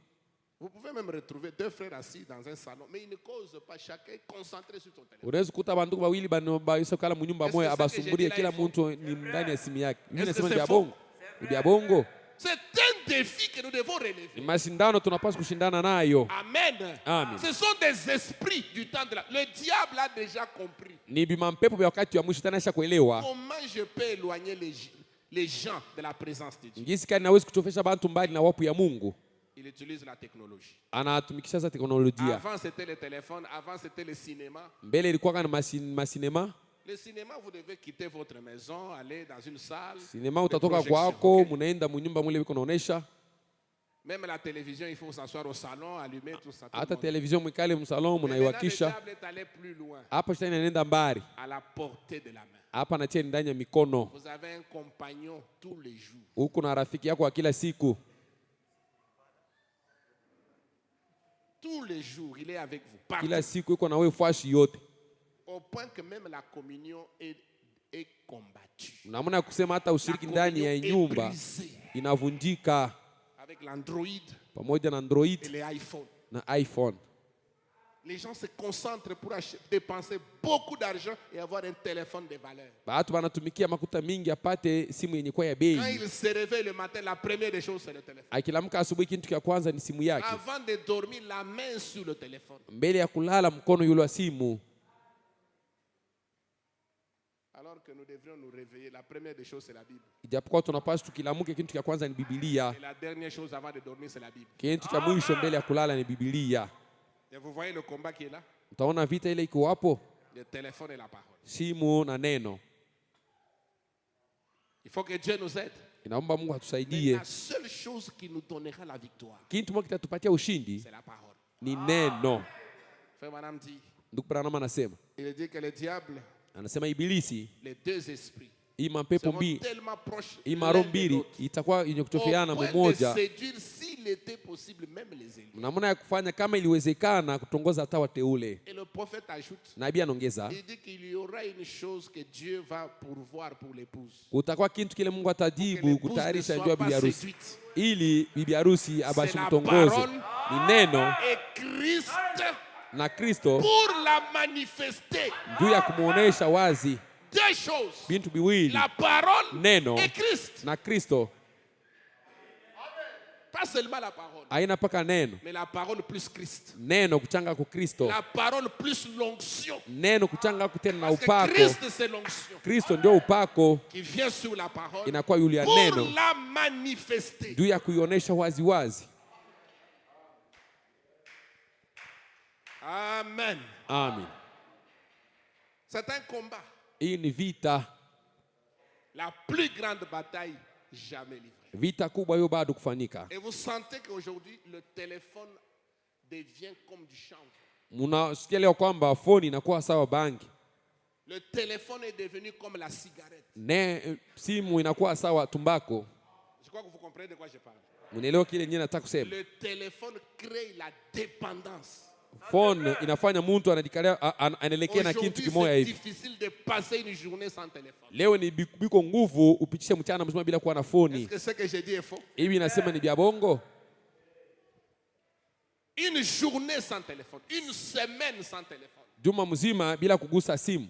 Vous pouvez même retrouver deux frères assis dans un salon, mais ils ne causent pas, chacun concentré sur son téléphone. Unaweza kukuta bandugu wawili banobaiso kala munyumba moja abasumburie kila mtu ni ndani ya simu yake. Mimi nasema ni bongo. Ni bongo. C'est un défi que nous devons relever. Ni mashindano tunapaswa kushindana nayo. Amen. Amen. Ce sont des esprits du temps de la... Le diable a déjà compris. Ni bimampepo vya wakati wa mwisho tena kuelewa. Comment je peux éloigner les gens de la présence de Dieu? Jinsi gani naweza kutofesha bantu mbali na wapu ya Mungu? Il utilise la technologie. Anatumikisha za teknolojia. Avant c'était le téléphone, avant c'était le cinéma. Mbele ilikuwa kana masinema. Le cinéma, vous devez quitter votre maison, aller dans une salle. Cinéma utatoka kwako, munaenda munyumba mule biko naonesha. Même la télévision, il faut s'asseoir au salon, allumer tout ça. Hata télévision mwikale msalon munaiwakisha. Hapa shetani anaenda mbali. À la portée de la main. Hapa anatia ndani ya mikono. Vous avez un compagnon tous les jours. Huko na rafiki yako wa kila siku. Tous les jours, il est avec vous. Kila siku yuko na wewe fashi yote. Au point que même la communion est combattue. Namna ya kusema hata ushiriki ndani ya nyumba inavunjika. Avec l'Android, pamoja na Android et les iPhone. Na iPhone. Les gens se concentrent pour dépenser beaucoup d'argent et avoir un téléphone de valeur. Watu wanatumikia makuta mingi apate simu yenye kwa ya bei. Quand il se réveille le matin, la première des choses c'est le téléphone. Akilamka asubuhi kitu cha kwanza ni simu yake. Avant de dormir, la main sur le téléphone. Mbele ya kulala mkono yule wa simu. Alors que nous devrions nous réveiller, la première des choses c'est la Bible. Ijapokuwa tunapaswa tukilamuke kitu cha kwanza ni Biblia. Et la dernière chose avant de dormir c'est la Bible. Kitu cha mwisho mbele ya kulala ni Biblia. Et vous voyez le combat qui est là? Utaona vita ile iko hapo. Le téléphone et la parole. Simu na neno. Il faut que Dieu nous aide. Inaomba Mungu atusaidie. La seule chose qui nous donnera la victoire, kitu moja kitatupatia ushindi, c'est la parole. Ni neno. Frère Branham dit, ndugu Branham anasema, il dit que le diable, anasema ibilisi, les deux esprits, hii mapepo mbili, hii maro mbili itakuwa yenye kutofiana mmoja. Namna ya kufanya kama iliwezekana kutongoza hata wateule. Nabii anaongeza, utakuwa kitu kile Mungu atajibu kutayarisha njia ya bibi harusi, ili bibi harusi abashe mtongoze. Ni neno na Kristo juu ya kumuonesha wazi deux choses, bintu biwili, la parole neno et Christ. Na Kristo. Pas seulement la parole, haina paka neno, mais la parole plus Christ. Neno kuchanga ku Kristo. La parole plus l'onction. Neno kuchanga kutena na upako. Parce que Christ c'est l'onction. Kristo ndio upako qui vient sur la parole. Inakuwa yule ya neno. Pour la manifester. Juu ya kuionesha wazi wazi. Amen. Amen. C'est un combat. Hii ni vita. La plus grande bataille jamais livrée. Vita kubwa hiyo bado kufanyika. Et vous sentez qu'aujourd'hui le téléphone devient comme du chanvre. Mnasikia leo kwamba phone inakuwa sawa bangi. Le téléphone est devenu comme la cigarette. Simu inakuwa sawa tumbako. Je crois que vous comprenez de quoi je parle. Mnaelewa kile nyinyi nataka kusema. Le téléphone crée la dépendance. Phone inafanya mtu anaelekea na kitu kimoja hivi. Difficile de passer une journée sans téléphone. Leo ni biko nguvu upitishe mchana mzima bila kuwa na phone. Est-ce que ce que j'ai dit est faux? Hivi nasema ni bia bongo? Une journée sans téléphone, une semaine sans téléphone. Juma mzima bila kugusa simu.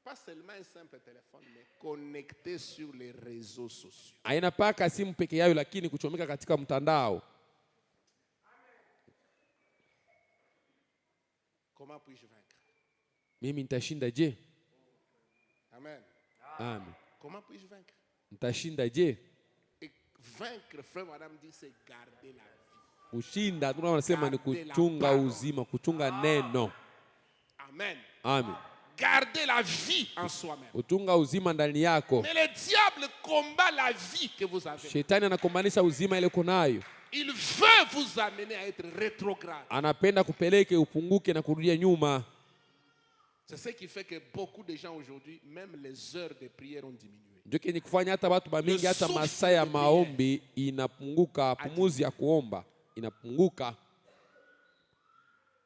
Pas seulement un simple téléphone, mais connecté sur les réseaux sociaux. Haina paka simu peke yao lakini kuchomeka katika mtandao. Comment puis-je vaincre? Mimi nitashinda je? Amen. Amen. Comment puis-je vaincre? Nitashinda je? Et vaincre, frère, madame dit, c'est garder la vie. Kushinda tunasema ni kuchunga uzima, kuchunga neno. Amen. Amen. Garder la vie en soi-même. Kuchunga uzima ndani yako. Mais le diable combat la vie que vous avez. Shetani anakombanisha uzima ile kunayo. Il veut vous amener à être rétrograde. Anapenda kupeleke upunguke na kurudia nyuma. C'est ce qui fait que beaucoup de gens aujourd'hui, même les heures de prière ont diminué. Ndio kenye kufanya hata watu bamingi hata masaa ya maombi inapunguka, pumuzi ya kuomba inapunguka.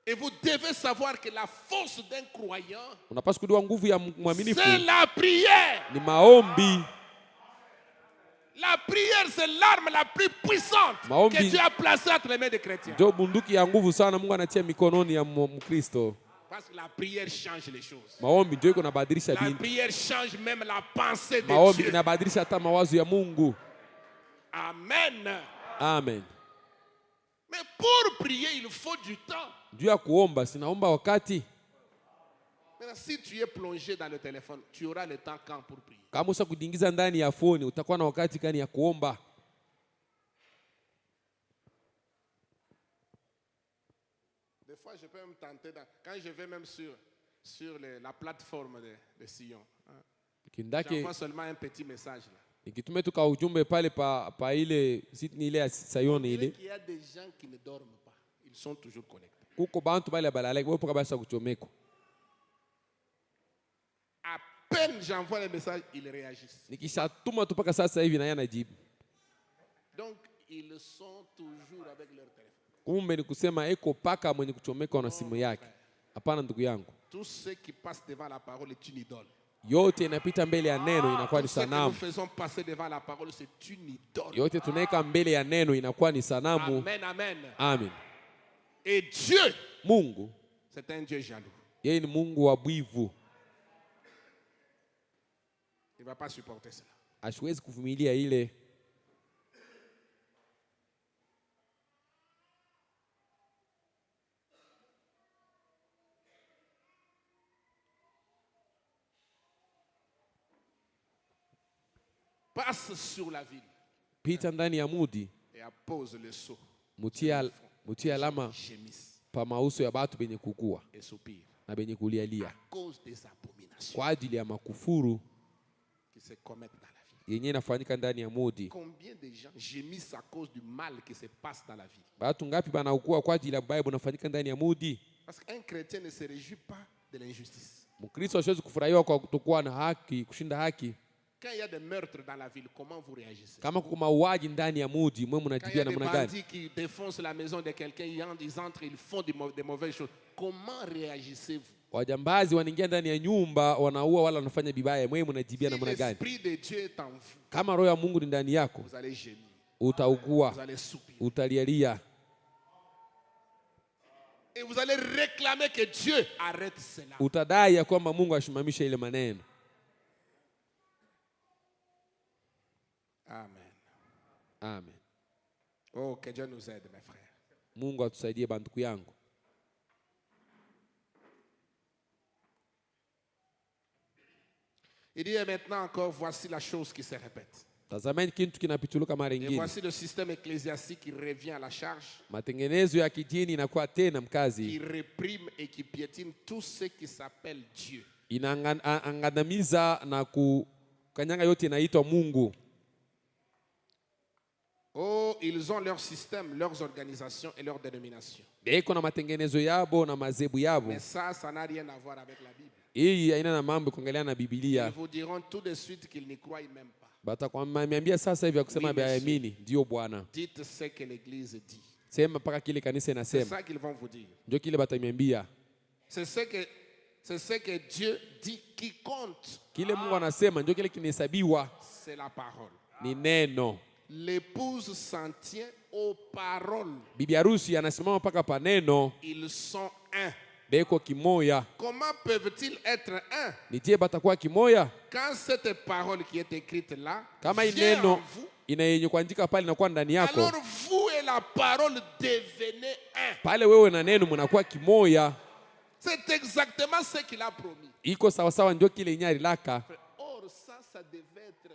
Et vous devez savoir que la force d'un croyant, unapaswa kujua nguvu ya mwaminifu c'est la prière. Ni maombi. La prière, c'est l'arme la plus puissante que Dieu a placée entre les mains des chrétiens. Ndio bunduki ya nguvu sana Mungu anatia mikononi ya Mkristo. Parce que la prière change les choses. Maombi ndio iko nabadilisha La prière change même la pensée de maombi Dieu. inabadilisha hata mawazo ya Mungu. Amen. Amen. Mais pour prier, il faut du temps. Juu ya kuomba sinaomba wakati. Maintenant, si tu es plongé dans le téléphone, tu auras le temps quand pour prier. Kama usakudingiza ndani ya phone utakuwa na wakati gani ya kuomba? Des fois, je peux me tenter quand je vais même sur la plateforme de Sion. J'envoie seulement un petit message là. Nikitume tu ka ujumbe pale pa ile sitni ile ya Sayoni ile. Il y a des gens qui ne dorment pas. Ils sont toujours connectés. Kuko bantu bale balala bo kabasa kuchomeka. À peine j'envoie les messages, ils réagissent. Nikishatuma tu paka sasa hivi na yana jibu. Donc ils sont toujours avec leur téléphone. Kumbe ni kusema eko paka mwenye kuchomeka na simu yake. Hapana ndugu yangu. Tout ce qui passe devant la parole est une idole. Yote inapita mbele ya neno inakuwa ni sanamu. Nous faisons passer devant la parole, c'est une idole. Yote tunaweka mbele ya neno inakuwa ni sanamu. Amen, amen. Amen. Et Dieu, Mungu, c'est un Dieu jaloux. Yeye ni Mungu wa bwivu. Il ne va pas supporter cela. Hasiwezi kuvumilia ile. Passe sur la ville. Pita ndani ya mudi. Et appose le seau. Mutia alama pa mauso ya batu benye kukua. Et soupire. Na benye kulialia. À cause des abominations. Kwa ajili ya makufuru qui se commettent dans la vie. Yenye inafanyika ndani ya mudi. Combien de gens gémissent à cause du mal qui se passe dans la vie? Batu ngapi banaukua kwa ajili ya Bible inafanyika ndani ya mudi? Parce qu'un chrétien ne se réjouit pas de l'injustice. Mkristo hawezi kufurahiwa kwa kutokuwa na haki, kushinda haki. Quand il y a des meurtres dans la ville, comment vous réagissez? Kama kuna mauaji ndani ya mji, mwe mnajibia namna gani? Quand il y a des bandits qui défoncent la maison de quelqu'un, ils entrent, ils font des mauvaises choses. Comment réagissez-vous? Wajambazi wanaingia ndani ya nyumba, wanaua wala wanafanya vibaya, mwe mnajibia namna gani? Si l'esprit de Dieu est en vous, kama roho ya Mungu ni ndani yako, vous allez gémir. Utaugua, vous allez soupirer. Utalialia. Et vous allez réclamer que Dieu arrête cela. Utadai ya kwamba Mungu ashimamishe ile maneno. Amen. Amen. Oh, que Dieu nous aide, mes frères. Mungu atusaidie banduku yangu. Il dit maintenant encore, voici la chose qui se répète. Tazameni kitu kinapituluka mara nyingine. Et voici le système ecclésiastique qui revient à la charge. Matengenezo ya kidini inakuwa tena mkazi. Qui réprime et qui piétine tout ce qui s'appelle Dieu. Inaangamiza na kukanyanga yote inaitwa Mungu. Oh, ils ont leur système, leurs organisations et leurs dénominations. Eko na matengenezo yabo na mazebu yabo. Mais ça n'a rien à voir avec la Bible. Hii haina na mambo kuongelea na Biblia. Ils vous diront tout de suite qu'ils n'y croient même pas. Batakwambia sasa hivi kusema baamini ndio Bwana. Dites ce que l'église dit. Sema mpaka kile kanisa inasema. C'est ça qu'ils vont vous dire. Ndio kile batamiambia. C'est ce que Dieu dit qui compte. Kile Mungu anasema ndio kile kinahesabiwa. C'est la parole. Ni neno. L'épouse s'en tient aux paroles. Bibi harusi anasimama mpaka pa neno. Ils sont un. beko kimoya. Comment peuvent-ils être un? Nitie batakuwa kimoya? Quand cette parole qui est écrite là kama vient en vous, yenye kuandika pale na kwa ndani yako, alors vous et la parole devenez un. Pale wewe na neno mnakuwa kimoya. C'est exactement ce qu'il a promis. Iko sawa sawa ndio kile nyari laka. Or ça devait être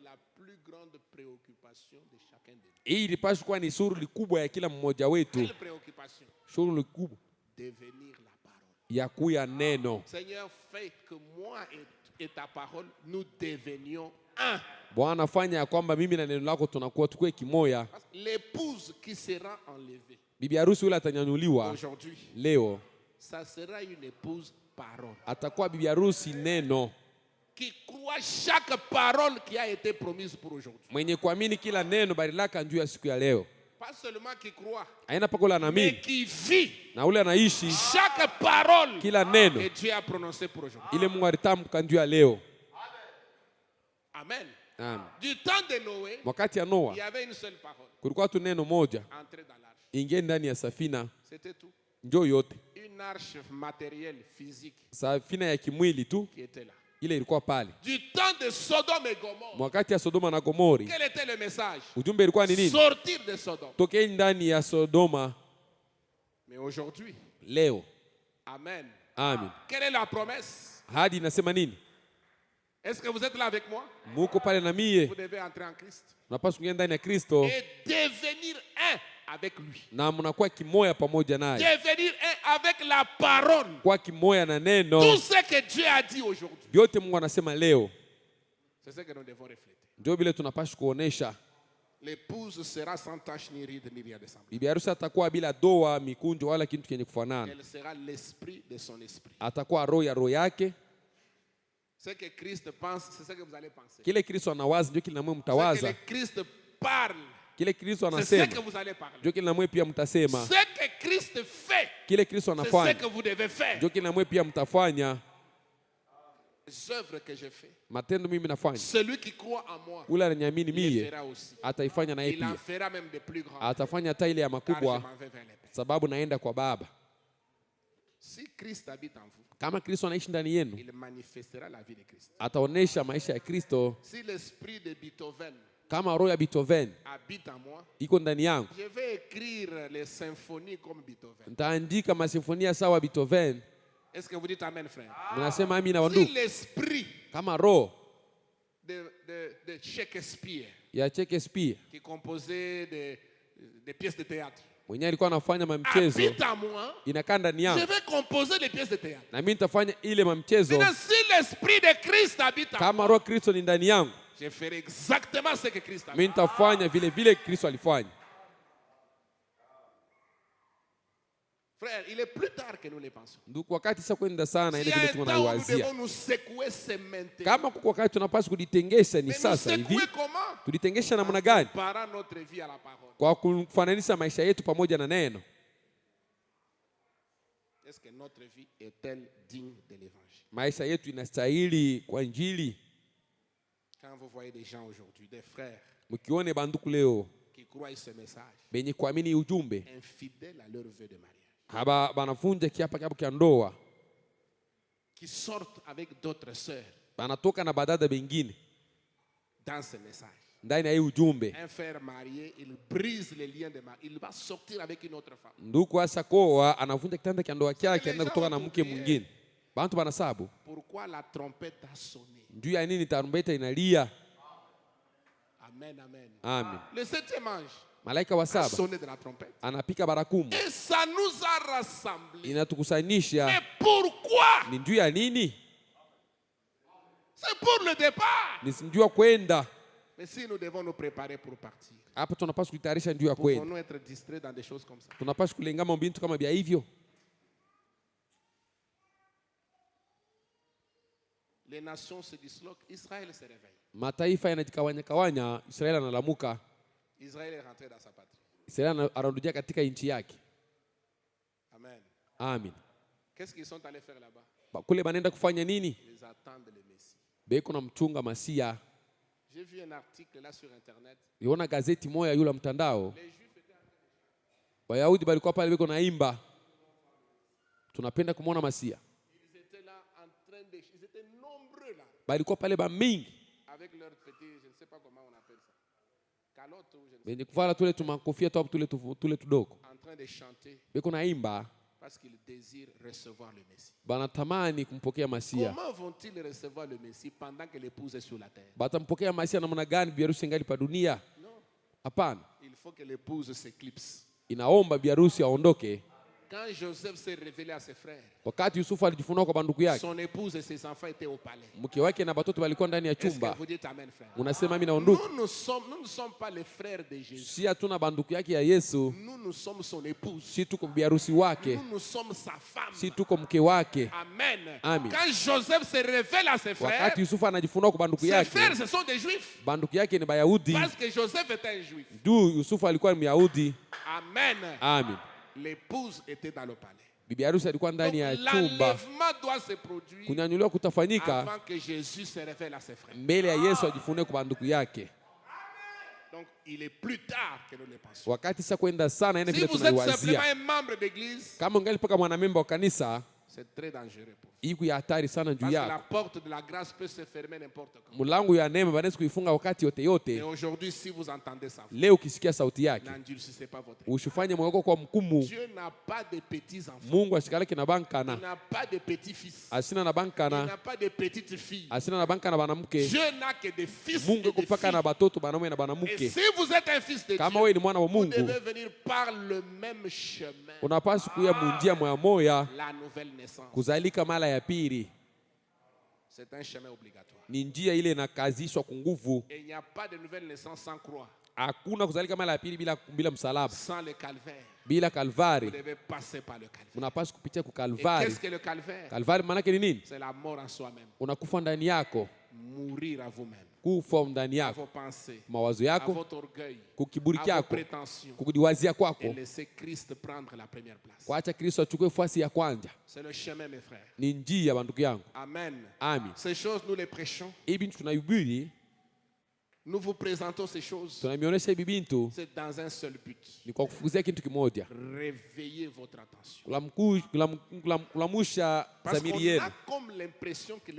la plus grande préoccupation de chacun de nous. Hii ilipaswa kuwa ni shughuli kubwa ya kila mmoja wetu. Quelle préoccupation? Shughuli kubwa. Devenir la parole. Ya kuya neno. Seigneur, fais que moi et ta parole nous devenions un. Bwana fanya ya kwamba mimi na neno lako tunakuwa tukue kimoya. L'épouse qui sera enlevée. Bibi harusi yule atanyanyuliwa Aujourd'hui. Leo. Ça sera une épouse parole. Atakuwa bibi harusi neno. Qui croit chaque parole qui a été promise pour aujourd'hui. Mwenye kuamini kila neno bali laka njuu ya siku ya leo. Pas seulement qui croit. Haina pakola anaamini. Mais qui vit. Na ule anaishi chaque parole kila neno que Dieu a prononcé pour aujourd'hui. Ile Mungu alitamka njuu ya leo. Amen. Amen. Du temps de Noé, wakati ya Noa, il y avait une seule parole. Kulikuwa tu neno moja. Entrer dans l'arche. Ingie ndani ya safina. C'était tout. Njoo yote. Une arche matérielle, physique. Safina ya kimwili tu. Qui était là. Ile ilikuwa pale. Du temps de Sodome et Gomorrhe. Wakati ya Sodoma na Gomori. Quel était le message? Ujumbe ilikuwa ni nini? Sortir de Sodome. Tokeni ndani ya Sodoma. Mais aujourd'hui. Leo. Amen. Amen. Quelle est la promesse? Hadi inasema nini? Est-ce que vous êtes là avec moi? Muko pale na mie. Vous devez entrer en Christ. Unapaswa kuingia ndani ya Kristo. Et devenir un avec lui. Na mnakuwa kimoya pamoja naye. Devenir un avec la parole. Kwa kimoya na neno. Tout ce que Dieu a dit aujourd'hui. Yote Mungu anasema leo. C'est ce que nous devons refléter. Ndio vile tunapaswa kuonesha. L'épouse sera sans tache ni ride ni rien de semblable. Bibi harusi atakuwa bila doa, mikunjo wala kitu kenye kufanana. Elle sera l'esprit de son esprit. Atakuwa roho ya roho yake. Ce que Christ pense, c'est ce que vous allez penser. Kile Kristo anawaza ndio kile namwe mtawaza. Ce que Christ parle. Kile Kristo anasema, c'est ce que vous allez parler. Ndio kile namwe pia mtasema. Ce que Christ fait. Kile Kristo anafanya. C'est ce que vous devez faire. Ndio kile namwe pia mtafanya. Les œuvres que je fais. Matendo mimi nafanya. Celui qui croit en moi. Ule ananiamini mie. Aussi. Ataifanya naye Il en pia. fera même de plus grands. Atafanya hata ile ya makubwa. Sababu naenda kwa Baba. Si Christ habite en vous. Kama Kristo anaishi ndani yenu. Il manifestera la vie de Christ. Ataonesha maisha ya Kristo. Si l'esprit de Beethoven. Kama roho ya Beethoven habite en moi. Iko ndani yangu. Je vais écrire les symphonies comme Beethoven. Nitaandika masimfonia sawa Beethoven. Est-ce que vous dites amen, frère? Mnasema amina wandugu. Si l'esprit kama roho de Shakespeare. Ya Shakespeare. Qui composait des pièces de théâtre. Mwenye alikuwa anafanya mamchezo. Inakaa ndani yangu. Je vais composer les pièces de théâtre. Na mimi nitafanya ile mamchezo. Si l'esprit de Christ habite en moi. Kama roho Kristo ni ndani yangu. Je ferai exactement ce que Christ a fait. Mimi nitafanya vile vile Kristo alifanya. Frère, il est plus tard que nous le pensons. Ndugu, wakati sasa kwenda sana ile vile tunaiwazia. Kama kwa wakati tunapaswa kujitengesha ni sasa hivi. Tujitengesha namna gani? Kwa kufananisha maisha yetu pamoja na neno. Est-ce que notre vie est-elle digne de l'évangile? Maisha yetu inastahili kwa injili. Quand vous voyez des gens aujourd'hui, des frères, mkione banduku leo qui croient ce message, benye kuamini ujumbe, infidèles à leur vœu de mariage, haba banavunja kiapa kiapo kia ndoa, qui sortent avec d'autres sœurs, banatoka na badada bengine dans ce message. Ndani ya hii ujumbe, un frère marié, il brise les liens de mariage, il va sortir avec une autre femme. Ndugu asakoa anavunja kitanda kia ndoa kyake anaenda kutoka na mke mwingine. Bantu banasabu. Pourquoi la trompette a sonné? Juu ya nini tarumbeta inalia? Amen, amen. Amen. Le septième ange, malaika wa saba, sonné de la trompette. Anapika barakumu. Et ça nous a rassemblés. Inatukusanyisha. Mais pourquoi? Ni juu ya nini? C'est pour le départ. Ni sinjua kwenda. Mais si nous devons nous préparer pour partir, hapa tunapaswa kutayarisha njoo ya kwenda. Pouvons-nous être distraits dans des choses comme ça? Tunapaswa kulengama mbintu kama bia hivyo. Les nations se disloquent, Israël se réveille. Mataifa yanajikawanya kawanya, Israeli analamuka. Israël est rentré dans sa patrie. Israeli anarudia katika nchi yake. Amen. Amen. Qu'est-ce qu'ils sont allés faire là-bas? Kule banaenda kufanya nini? Ils attendent le Messie. Beko na mchunga Masia. J'ai vu un article là sur internet. Niona gazeti moja yule mtandao. Wayahudi balikuwa pale beko naimba. Tunapenda kumwona Masia. Ils étaient là en train de, ils étaient nombreux là. Balikuwa pale ba mingi. Avec leur petit, je ne sais pas comment on appelle ça. Calotte ou je ne sais Benye kuvala tule tumakofia tu tule tudoko. En train de chanter. Beko naimba. Parce qu'ils désirent recevoir le Messie. Banatamani kumpokea Masia. Comment vont-ils recevoir le Messie pendant que l'épouse est sur la terre? Batampokea Masia namna gani biharusi ngali pa dunia? Non. Hapana. Il faut que l'épouse s'éclipse. Inaomba biharusi aondoke. Quand Joseph s'est révélé à ses frères, wakati Yusufu alijifunua kwa banduku yake, son épouse et ses enfants étaient au palais. Mke wake na watoto walikuwa ndani ya chumba. Est-ce que vous dites amen, frère? Unasema mimi naondoka. Nous ne sommes pas les frères de Jésus. Si hatuna banduku yake ya Yesu, Nous sommes son épouse. si tuko biharusi wake. Nous sommes sa femme. Si tuko mke wake. Amen. Amen. Quand Joseph se révèle à ses frères, wakati Yusufu anajifunua kwa banduku ses yake, frères ce sont des juifs. banduku yake ni Bayahudi. Parce que Joseph était un juif. Yusufu alikuwa ni Myahudi. Amen. Amen. L'épouse était dans le palais. Bibi harusi alikuwa ndani ya chumba. Kunyanyuliwa kutafanyika mbele ya Yesu ajifunue kwa banduku yake. Donc il est plus tard que nous le pensons. Wakati sasa kwenda sana ene vile tunaiwazia. Si vous êtes tunaiwazia. simplement un membre d'église, kama ungali paka mwanamemba wa kanisa, c'est très dangereux pour vous. Iko ya hatari sana juu Parce que la yako. porte de la grâce peut se fermer n'importe quand. Mulango ya neema banaweza kuifunga wakati yote Et yote. aujourd'hui, si vous entendez ça, Leo ukisikia sauti yake, n'endurcissez pas votre. usifanye moyo wako kwa mkumu. Dieu n'a pas de petits enfants. Mungu ashikaleke na Il bankana. n'a pas de petits-fils. Asina na Il bankana. n'a pas de petites filles. Asina na bankana banamke. Dieu n'a que des fils Mungu et des kupaka na filles. batoto banaume na Et banamuke. si vous êtes un fils de Kama Dieu, wewe ni mwana wa vous Mungu, devez venir par le même chemin. unapaswa kuya munjia moya moya La nouvelle naissance. kuzalika mara ya pili. C'est un chemin obligatoire. Ni njia ile inakazishwa kwa nguvu. Et il n'y a pas de nouvelle naissance sans croix. Hakuna kuzalika mara ya pili bila msalaba. Sans le calvaire. Bila Vous Kalvari. devez passer par le calvaire. Unapaswa kupitia kwa Et Kalvari. qu'est-ce que le calvaire? Kalvari maana yake ni nini? C'est la mort en soi-même. Unakufa ndani yako. Mourir à vous-même. Kufa ndani À yako. vos pensées. Mawazo À yako, votre orgueil. kukiburi À vos kyako, prétentions. kujiwazia Et kwako. laisser Christ prendre la première place. Kuacha Kristo achukue nafasi ya kwanza. C'est le chemin, mes frères. Ni njia bandugu yangu. Amen. Amen. Ces choses, nous les prêchons. Hivi tunahubiri, Nous vous présentons ces choses. tunamionyesha hivi bintu C'est dans un seul but. ni kwa kufukuzia kitu kimoja. Réveillez votre attention. Kulamusha Parce dhamiri qu'on yenu. a comme l'impression que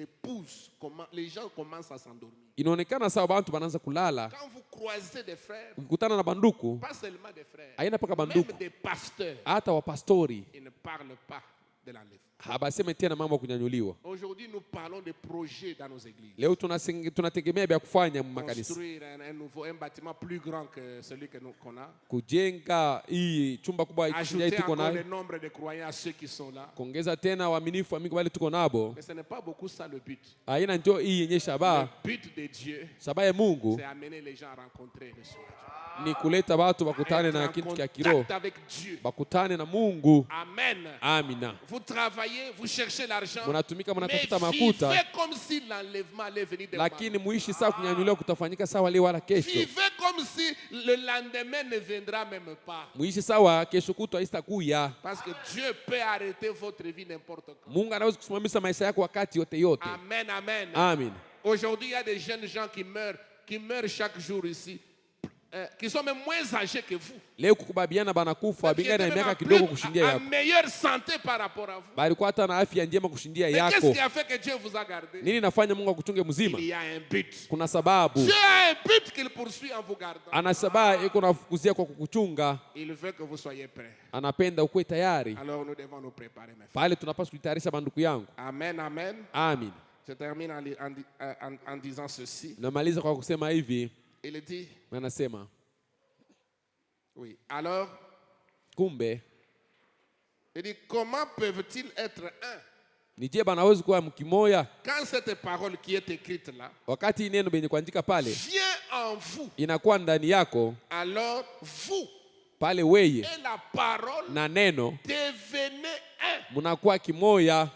les gens commencent à s'endormir. Inaonekana sawa bantu banaanza kulala. Quand vous croisez des frères, Ukikutana na banduku, pas seulement des frères, haina paka même banduku, des pasteurs, hata wapastori ils ne parlent pas de l'enlèvement. habaseme tena mambo ya kunyanyuliwa. Aujourd'hui, nous parlons de projets dans nos églises. Leo tunategemea vya kufanya makanisa. Construire un bâtiment plus grand que celui qu'on a. Kujenga hii chumba kubwa Ajouter tuko encore le nayo. nombre de croyants à ceux qui sont là. Kuongeza tena waaminifu wa mingi wale tuko nabo. Mais ce n'est pas beaucoup ça le but. Haina ndio hii yenye Le shaba. but de Dieu, Shaba ya Mungu c'est amener les gens à rencontrer le Seigneur. ni kuleta watu bakutane Être na en kitu cha kiroho. contact avec Dieu. Bakutane na Mungu. Amen. Amina. Vous travaillez, vous cherchez l'argent. Munatumika Mais munatafuta vivez makuta, comme si l'enlèvement allait venir de lakini muishi sawa kunyanyuliwa kutafanyika sawa leo wala kesho. Vivez comme si le lendemain ne viendra même pas. Muishi sawa kesho kutwa haitakuya. Parce que Dieu peut arrêter votre vie n'importe quand. Mungu anaweza kusimamisha maisha yako wakati yote yote. Amen, amen. Amen. Aujourd'hui, il y a des jeunes gens qui meurent chaque jour ici, qui sont même moins âgés que vous. Leo kukubabiana banakufa Qui bingana étaient na même miaka en kidogo kushindia en yako. meilleure santé par rapport à vous. Bali kwa hata na afya njema kushindia Mais qu'est-ce yako. qui a fait que Dieu vous a gardé? Nini nafanya Mungu akuchunge mzima? Il y a un but. Kuna sababu. Dieu a un but qu'il poursuit en vous gardant. Ana sababu iko nafukuzia kwa kukuchunga. Il veut que vous soyez prêts. Anapenda ukuwe tayari. Alors nous devons nous préparer, mes frères. Pale tunapaswa kujitayarisha banduku yangu. Amen, amen. Amen. Je termine en disant ceci. Namaliza kwa kusema hivi. Il dit, Anasema, oui, alors, kumbe il dit, comment peuvent-ils être un? nije banaweza kuwa mkimoya Quand cette parole qui est écrite là wakati neno benye kuandika pale vient en vous, inakuwa ndani yako, alors vous pale weye et la parole na neno devenez un. munakuwa kimoya.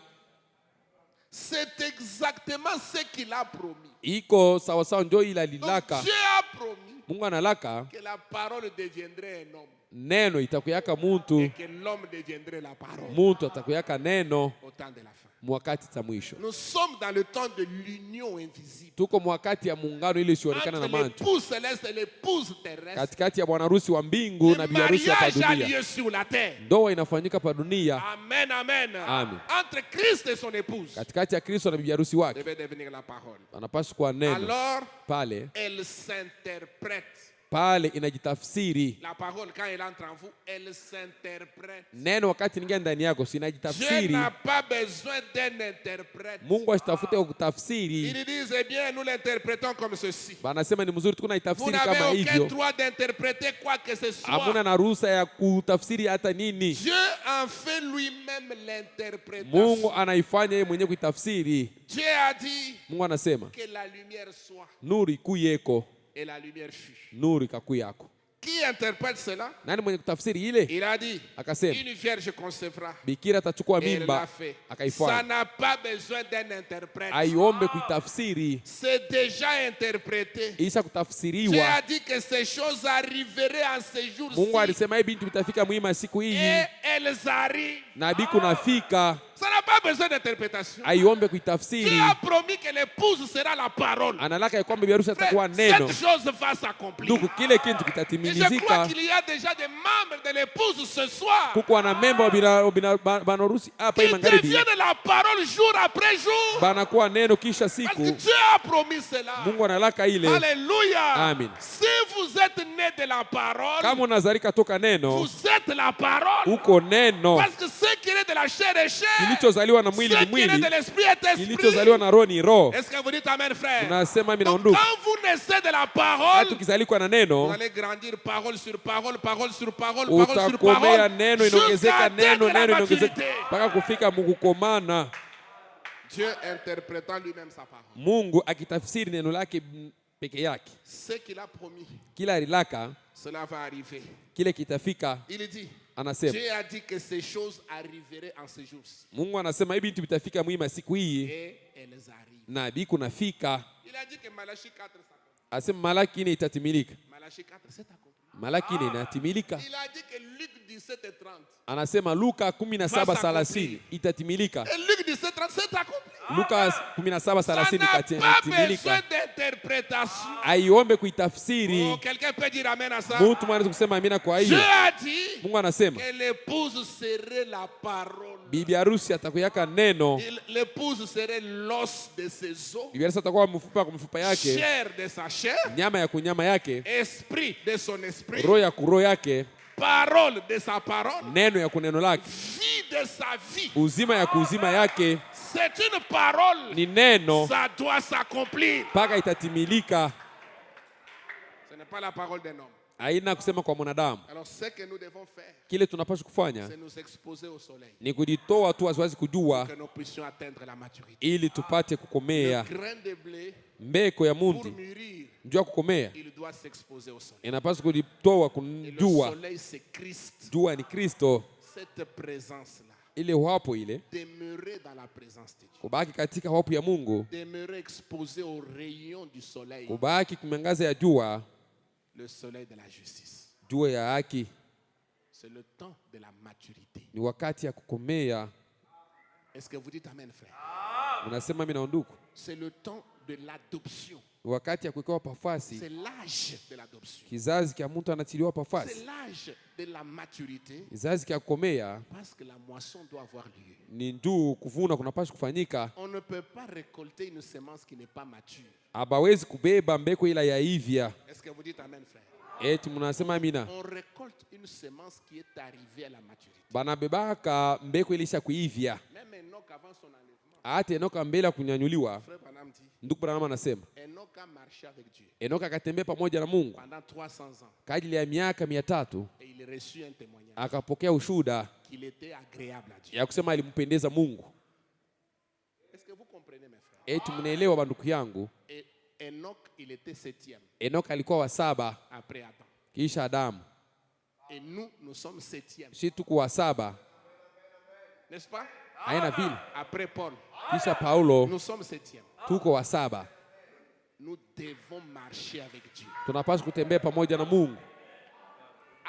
C'est exactement ce qu'il a promis. Iko sawa sawa ndio ila Donc, lilaka. Dieu a promis Mungu analaka que la parole deviendrait un homme neno itakuyaka et muntu, que l'homme deviendrait la parole muntu atakuyaka neno au temps de la fin. mwakati za mwisho. Nous sommes dans le temps de l'union invisible. Tuko mwakati ya muungano ile isionekana na macho. Entre l'épouse céleste et l'épouse terrestre. Katikati ya bwana harusi wa mbingu na bibi harusi hapa dunia. Le mariage a lieu sur la terre. Ndoa inafanyika pa dunia. Amen, amen. Amen. Entre Christ et son épouse. Katikati ya Kristo na bibi harusi wake. Devait devenir la parole. Anapaswa kuwa neno. Alors, pale elle s'interprète. Pale inajitafsiri. La parole quand elle entre en vous, elle s'interprète. Neno wakati inaingia ndani yako sinajitafsiri. Dieu n'a pas besoin d'un interprète. Mungu asitafute kutafsiri. Ils disent eh bien nous l'interprétons comme ceci. Banasema ni mzuri tunaitafsiri kama hivyo. Vous n'avez aucun droit d'interpréter quoi que ce soit. Hamuna na ruhusa ya kutafsiri hata nini. Dieu en fait lui-même l'interprétation. Mungu anaifanya yeye mwenyewe kuitafsiri. Dieu a dit Mungu anasema que la lumière soit. Nuru ikuyeko. Et la lumière fut. Nuru ikakuyako. Qui interprète cela? Nani mwenye kutafsiri ile? Il a dit akasema une vierge concevra. Bikira atachukua mimba akaifanya. Ça n'a pas besoin d'un interprète. Aiombe kuitafsiri. C'est déjà interprété. Isa kutafsiriwa. Dieu a dit que ces choses arriveraient en ces jours-ci. Mungu alisema hivi vitu vitafika muhimu siku hii. Et elles arrivent. Na bikunafika. Ça n'a pas besoin d'interprétation. Aiombe kuitafsiri. Dieu a promis que l'épouse sera la parole. Analaka ya kwamba bibi harusi atakuwa neno. Cette chose va s'accomplir. Ndugu, kile kitu kitatimilizika. Je crois qu'il y a déjà des membres de l'épouse ce soir. Kuko na memba wa bana harusi hapa hii magharibi. Qui deviennent la parole jour après jour. Banakuwa neno kisha siku. Parce que Dieu a promis cela. Mungu analaka ile. Alléluia. Amen. Si vous êtes né de la parole. Kama unazalika toka neno. Vous êtes la parole. Uko neno. Parce que ce qui est de la chair est chair. Kilichozaliwa na mwili ni mwili. Ce qui est de l'esprit est esprit. Kilichozaliwa na roho ni roho. Est-ce que vous dites amen, frère? Unasema mimi naondoka. Quand vous naissez de la parole. Tukizalikwa na neno. Vous allez grandir parole sur parole, parole sur parole, parole sur parole. Utakomea neno inaongezeka neno inaongezeka mpaka kufika Mungu komana. Dieu interprétant lui-même sa parole. Mungu akitafsiri neno lake peke yake. Ce qu'il a promis. Kila alilaka. Cela va arriver. Kile kitafika. Il dit. Anasema. Dieu a dit que ces choses arriveraient en ces jours-ci. Mungu anasema hivi vitu vitafika muhimu siku hii. Et elles arrivent. Na bikunafika. Il a dit que Malachie 4 s'accomplit. Asema Malaki 4 itatimilika. Malachie 4 c'est accompli. Malaki 4 inatimilika. Il a dit que Luc 17:30. Anasema Luka 17:30 itatimilika. Et Luc 17:30 c'est accompli. Luka 17:30 itatimilika. D'interprétation. Aiombe kuitafsiri. Oh, quelqu'un peut dire amen à ça? Mtu mwanaweza kusema amina kwa hiyo. Dieu a dit Mungu anasema que l'épouse serait la parole. Bibi harusi atakuyaka neno. L'épouse serait l'os de ses os. Bibi harusi atakuwa mfupa kwa mfupa yake. Chair de sa chair. Nyama ya kunyama yake. Esprit de son esprit. Roho ya kuroho yake. Parole de sa parole. Neno ya kuneno lake. Vie de sa vie. Uzima ya kuuzima yake. C'est une parole. Ni neno. Ça doit s'accomplir. Paka itatimilika. Ce n'est pas la parole d'un homme. Haina kusema kwa mwanadamu. Alors ce que nous devons faire. Kile tunapaswa kufanya. C'est nous exposer au soleil. Ni kujitoa tu waziwazi kujua. Que nous puissions atteindre la maturité. Ili tupate kukomea. Le grain de blé. Mbeko ya mundi. Njua kukomea. Il doit s'exposer au soleil. Inapaswa kujitoa kujua. Le soleil c'est Christ. Jua ni Kristo. Cette présence là. Ile wapo ile. Demeurer dans la présence de Dieu. Kubaki katika wapo ya Mungu. Demeurer exposé aux rayons du soleil. Kubaki kumangaza ya jua. Le soleil de la justice. Jua ya haki. C'est le temps de la maturité. Ni wakati ya kukomea. Est-ce que vous dites amen, frère? Unasema mimi na ndugu. C'est le temps de l'adoption. Wakati ya kuwekewa pafasi. C'est l'âge de l'adoption. Kizazi kia mtu anatiliwa pafasi. C'est l'âge de la maturité. Kizazi kia kukomea. Parce que la moisson doit avoir lieu. Ni ndio kuvuna kunapaswa kufanyika. On ne peut pas récolter une semence qui n'est pas mature. Abawezi kubeba mbeko ila ya hivya. Est-ce que vous dites amen, frère? Eti mnasema amina. On récolte une semence qui est arrivée à la maturité. Banabebaka mbeko ilisha kuivya. Même Enoch avant son enlèvement. Hata Enoka mbele ya kunyanyuliwa. Frère Branham dit. Ndugu Branham anasema. Enoch a marché avec Dieu. Enoka akatembea pamoja na Mungu. Pendant 300 ans. Kwa ajili ya miaka 300. Et il reçut un témoignage. Akapokea ushuhuda. Qu'il était agréable à Dieu. Ya kusema alimpendeza Mungu. Est-ce que vous comprenez, mes frères? Eti mnaelewa banduku yangu. Et Enoch, il était 7e. Enoka alikuwa wa 7 après Adam. Kisha Adamu. Et nous sommes 7e. Sisi tuko wa 7. N'est-ce pas? Haina vile. Après Paul. Kisha Paulo. Nous sommes 7e. Tuko wa 7. Nous devons marcher avec Dieu. Tunapaswa kutembea pamoja na Mungu.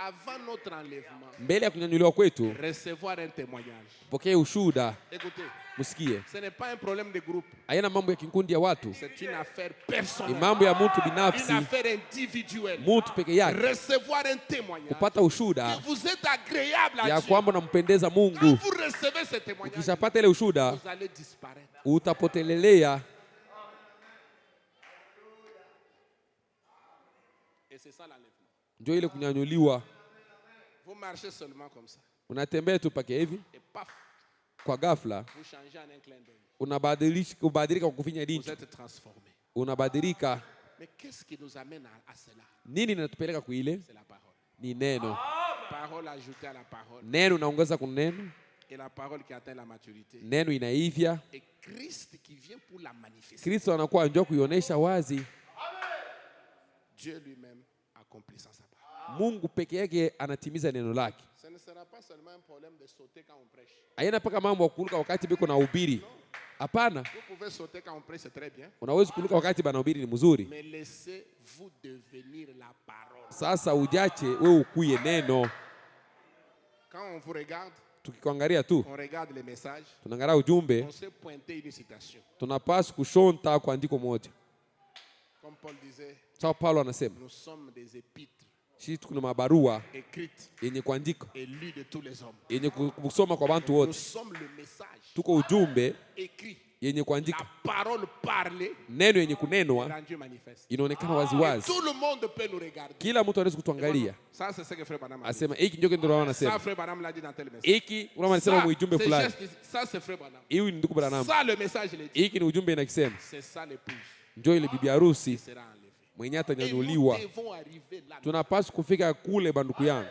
avant notre enlèvement, mbele ya kunyanyuliwa kwetu, recevoir un témoignage. pokea ushuhuda. Écoutez, Musikie, ce n'est pas un problème de groupe. haina mambo ya kikundi ya watu, C'est une affaire personnelle. ni mambo ya mtu Une binafsi, affaire individuelle. mtu peke yake. Recevoir un témoignage. Kupata ushuhuda Que vous êtes agréable à ya Dieu. kwamba unampendeza Quand Mungu. vous recevez ce témoignage, Ukishapata ile ushuhuda, vous allez disparaître. utapotelelea. Et c'est ça l'enlèvement. Ndio ile kunyanyuliwa. Vous marchez seulement comme ça. Unatembea tu pake hivi, Et paf, kwa ghafla vous changez en un clin d'œil. unabadilika kwa kufinya Vous dicho, êtes transformé. unabadilika. Mais qu'est-ce qui nous amène à cela? Nini inatupeleka kuile? C'est la parole. Ni neno. Parole ajoutée à la parole. Neno inaongeza kwa neno, Et la parole qui atteint la maturité. neno inaivya. Et Christ qui vient pour la manifester. Kristo anakuwa njoo kuionyesha wazi. Dieu lui-même accomplissant sa parole. Mungu peke yake anatimiza neno lake. Ce ne sera pas seulement un problème de sauter quand on prêche. Haina paka mambo ya kuluka wakati biko na ubiri. Hapana, Vous pouvez sauter quand on prêche, c'est très bien. unaweza kuluka wakati bana ubiri, ni mzuri. Mais laissez-vous devenir la parole. Sasa ujache wewe ukuye neno. Quand on vous regarde, Tukikuangalia tu, on regarde les messages, tunaangalia ujumbe, on sait pointer une citation. tunapaswa kushonta kwa andiko moja. Comme Paul disait, Sawa Paulo anasema, nous sommes des épîtres sisi kuna mabarua écrites yenye kuandika, et lues de tous les hommes. yenye kusoma kwa watu Nous wote. sommes le message Tuko ujumbe écrit. yenye La kuandika, parole parlée neno yenye est kunenwa rendue manifeste. inaonekana Et waziwazi. tout le monde peut nous regarder. Kila mtu anaweza kutuangalia. Ça, c'est ce que Frère Branham a dit. Asema hiki ndio ndio Ça, anasema. Frère Branham l'a dit dans tel message. Hiki unaona anasema muijumbe c'est fulani. juste ici. Ça, c'est Frère Branham. Hii ni ndugu Branham. Ça, le message, il est dit. Hiki ni ujumbe inakisema. C'est ça l'épouse Njoo ile bibi harusi qui sera enlevée. mwenye Et nous atanyanyuliwa. devons arriver là. Tunapaswa kufika kule, banduku yangu.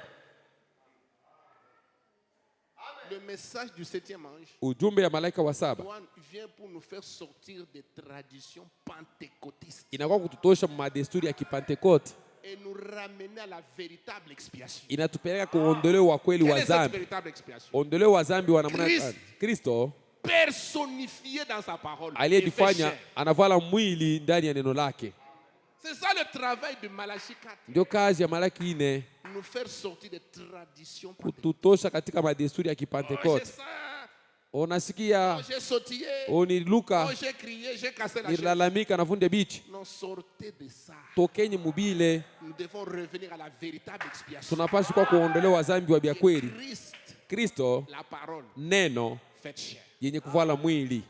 Le message du 7e ange Ujumbe ya malaika wa saba vient pour nous faire sortir des traditions pentecôtistes inakuwa kututosha madesturi ya Kipentekote, et nous ramener à la véritable expiation. inatupeleka kuondolewa wa kweli Quelle wa est cette dhambi. véritable expiation? Ondolewa wa dhambi wa namna Christ. gani? Kristo Personnifié dans sa parole. Il fait aliyejifanya chair. anavala mwili ndani ya neno lake. C'est ça le travail de Malachie 4. Ndio kazi ya Malaki 4, Nous faire sortir des traditions pentecôtistes. kututosha katika madesturi ya Oh, j'ai Kipentekote. ça. Unasikia, Oh, j'ai sautillé. uniluka, Oh, j'ai crié, j'ai cassé la chaise. nilalamika na vunde bichi. Non, sortez de ça. Tokenye mubile, Nous devons revenir à la véritable expiation. tunapaswa kwa kuondolewa dhambi wa bya kweli. Christ, Kristo la parole, neno faites chair. yenye kuvala mwili,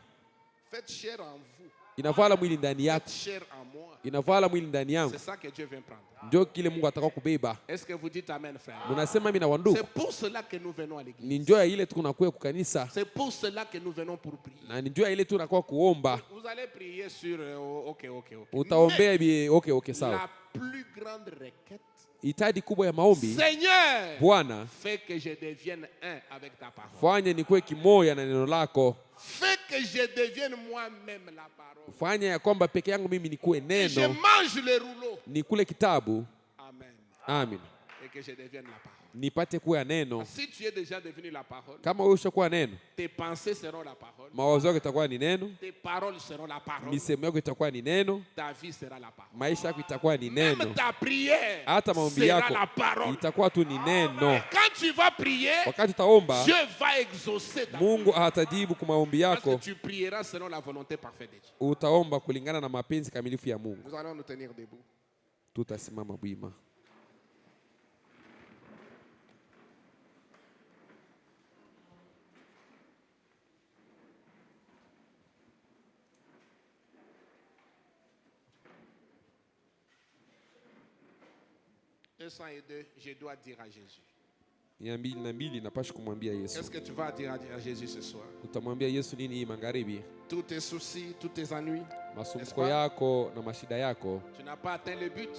Faites chair en vous. inavala mwili ndani yako, Faites chair en moi. inavala mwili ndani yangu. C'est ça que Dieu vient prendre. Ndio kile Mungu ataka kubeba. Est-ce que vous dites Amen, frère? Munasema mimi na wandugu, C'est pour cela que nous venons à l'église. ni njoo ya ile tunakuwa kukanisa, C'est pour cela que nous venons pour prier. na ni njoo ya ile tunakuwa kuomba. Vous allez prier sur ok. Utaombea bi okay, Mais sawa. la plus grande requête, Hitaji kubwa ya maombi, Seigneur, Bwana, fais que je devienne un avec ta parole. fanya nikuwe kimoya na neno lako. Fais que je devienne moi-même la parole. Fanya ya kwamba peke yangu mimi nikuwe Que je neno, mange le rouleau. nikule kitabu. Amen. Amen. Et que je devienne la parole. Nipate kuwa neno. Si tu es déjà devenu la parole, Kama wewe ushakuwa neno, tes pensées seront la parole. mawazo yako itakuwa ni neno, Tes paroles seront la parole. misemo yako itakuwa ni neno, Ta vie sera la parole. maisha yako itakuwa ni neno, Même ta prière hata maombi sera yako la parole. itakuwa tu ni neno. Quand tu vas prier, Wakati utaomba, Dieu va exaucer ta Mungu atajibu kwa maombi Parce que yako. tu prieras selon la volonté parfaite de Dieu. Utaomba kulingana na mapenzi kamilifu ya Mungu. Nous allons nous tenir debout. Tutasimama bwima. Je dois dire à Jésus. 202 napasha kumwambia Yesu. Est-ce que tu vas dire à Jésus ce soir? Utamwambia Yesu nini hii magharibi? Tous tes soucis, tous tes ennuis. Masumbuko yako na mashida yako, Tu n'as pas atteint le but.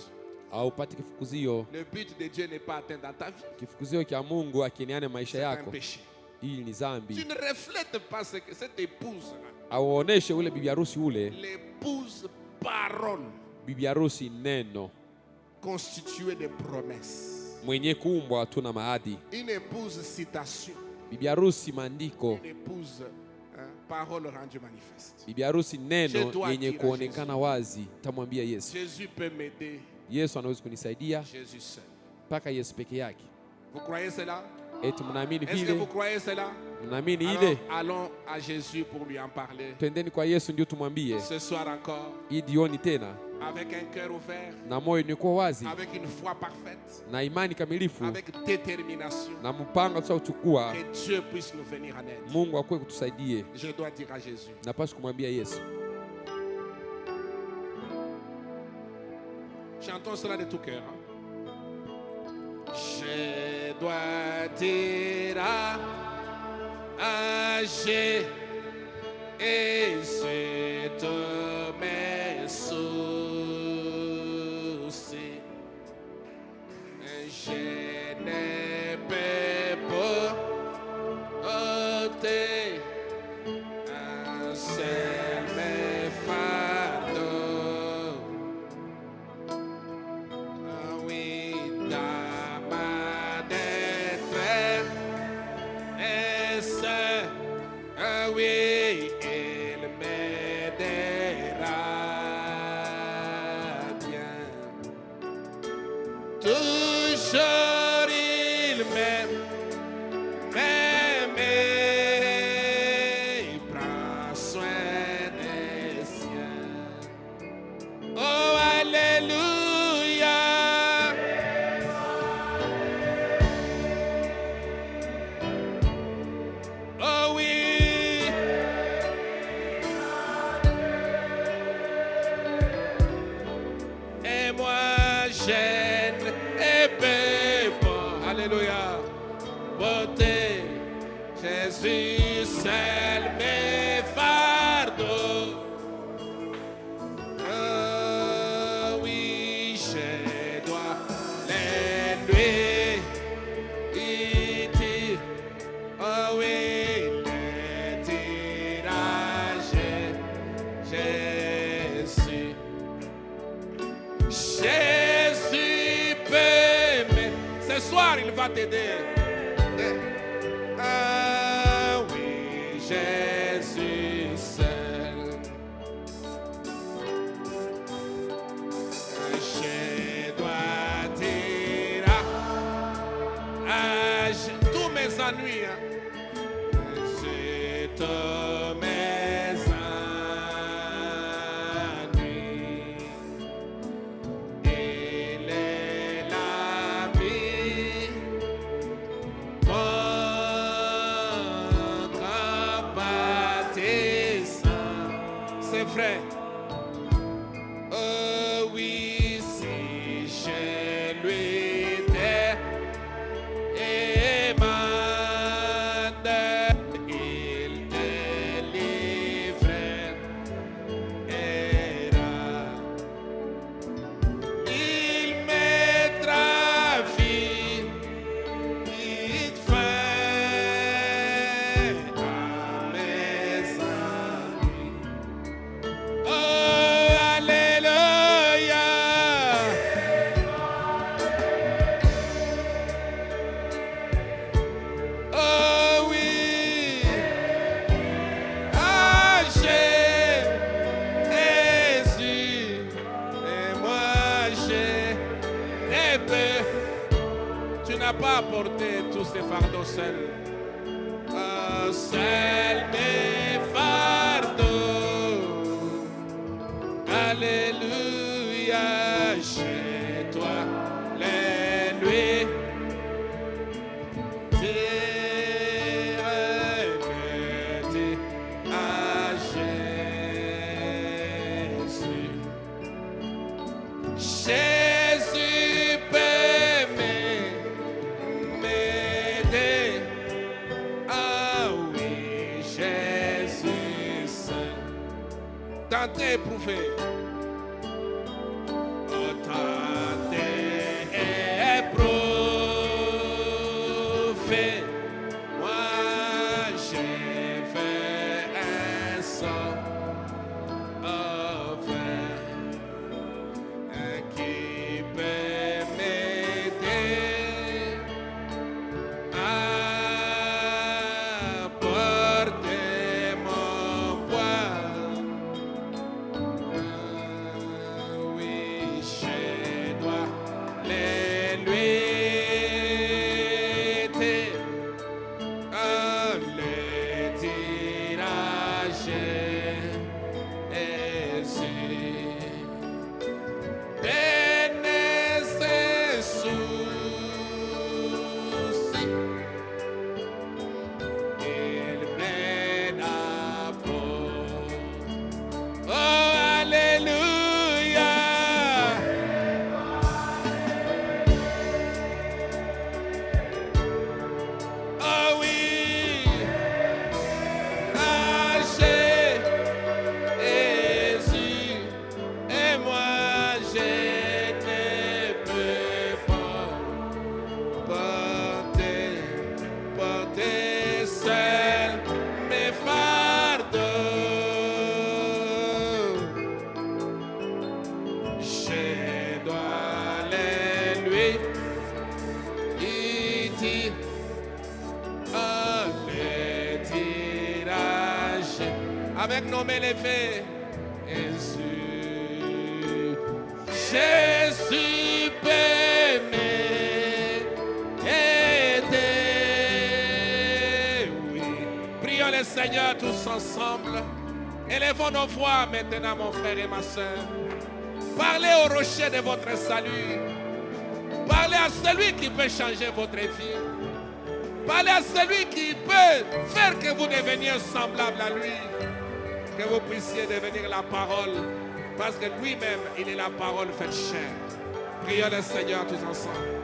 haupati kifukuzio. Le but de Dieu n'est pas atteint dans ta vie. Kifukuzio cha Mungu akiniane maisha C'est un yako, péché. hii ni Tu dhambi. ne reflètes pas ce que cette épouse-là. Auoneshe ule bibi harusi ule, L'épouse parole bibi harusi neno, constituée de promesses. mwenye kuumbwa tu na maadi. Une épouse citation. Bibi harusi maandiko, Une épouse parole rendue manifeste. bibi harusi Je neno dois yenye dire à kuonekana wazi. Tamwambia Yesu. Jésus peut m'aider. Yesu anaweza kunisaidia Jésus seul. mpaka Yesu peke yake. Vous croyez cela? Eti mnaamini Est-ce que vile? vous croyez cela? Mnaamini Alors, ile? allons à Jésus pour lui en parler. Twendeni kwa Yesu ndio tumwambie. Ce soir encore. Hii jioni tena. Avec un cœur ouvert. Na moyo ni kwa wazi. Avec une foi parfaite. Na imani kamilifu. Avec détermination. Na mpango tutachukua. Que Dieu puisse nous venir en aide. Mungu akwe kutusaidie. Je dois dire à Jésus. Napaswa kumwambia Yesu. Chantons cela de tout cœur. Je dois dire à Jésus et c'est mes soucis. Je ne peux pas ôter un seul mes fardeaux. Oui, dans ma détresse, oui, il m'aidera bien. Toujours il m'aime, il prend soin des siens. Oh, alléluia. Oh oui. Et moi je ne peux pas. Alléluia. Porter Jésus seul mes fardeaux. Oh oui, je dois les lui dire. Oh oui, les tirages. Jésus. Jésus peut m'aider. Ce soir, il va t'aider. Ah oui, Jésus seul. Je dois dire à tous mes ennuis. C'est tous mes ennuis. Il est la vie. Mon compatissant. C'est vrai. Oh oui, si je lui demande, il te livrera. Il mettra vite fin à mes ennuis. Oh, alléluia. Oh oui. Ah, Jésus. Et moi, j'ai des peurs. Tu n'as pas apporté tous ces fardeaux seuls. Seul mes fardeaux. Alléluia, chez toi, les nuits. Remettez à Jésus. Jésus peut m'aider. Ah oui, Jésus seul. Tentez, éprouvez. Oh, tentez, éprouvez. Moi, j'ai fait un saut au vin qui peut m'aider à porter mon poids. avec nos mains levées. Jésus peut m'aider. Oui. Prions le Seigneur tous ensemble. Élevons nos voix maintenant, mon frère et ma soeur. Parlez au rocher de votre salut. Parlez à celui qui peut changer votre vie. Parlez à celui qui peut faire que vous deveniez semblable à lui. Que vous puissiez devenir la parole. Parce que lui-même, il est la parole faite chair. Prions le Seigneur tous ensemble.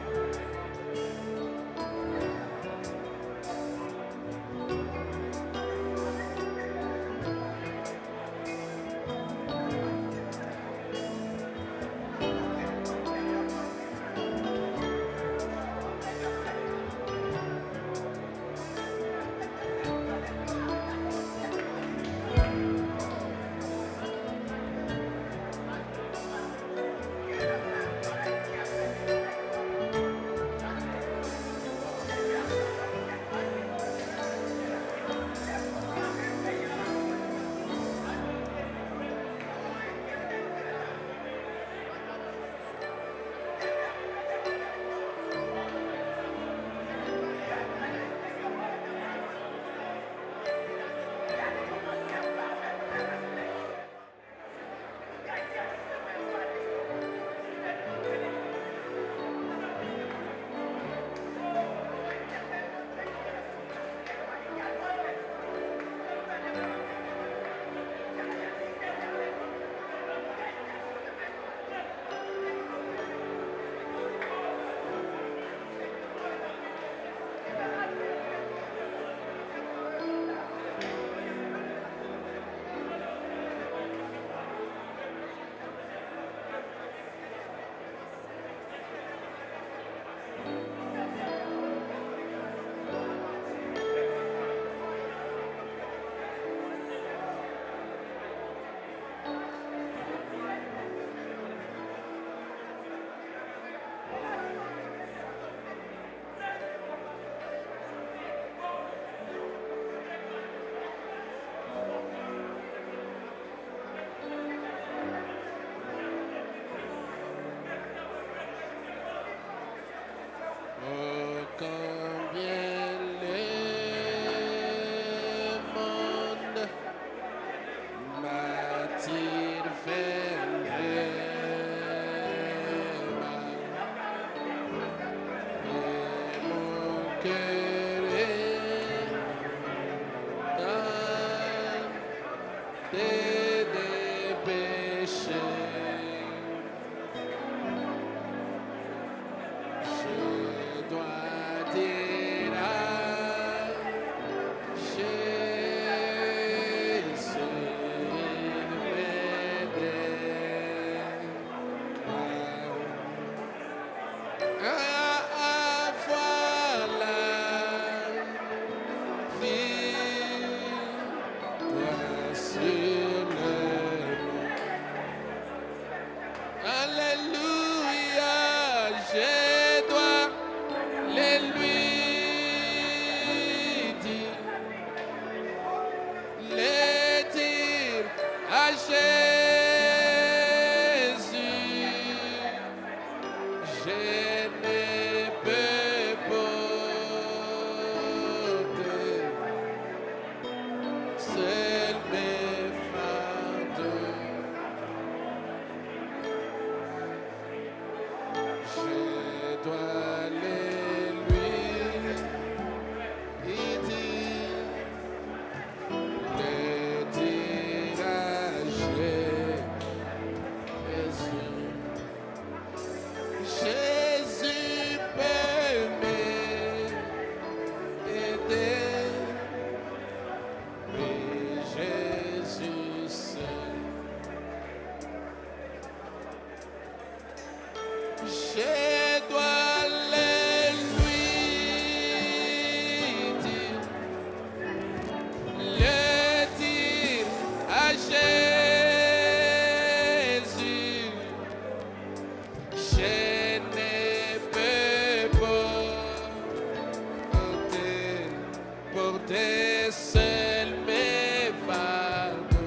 Seul mes fardeaux.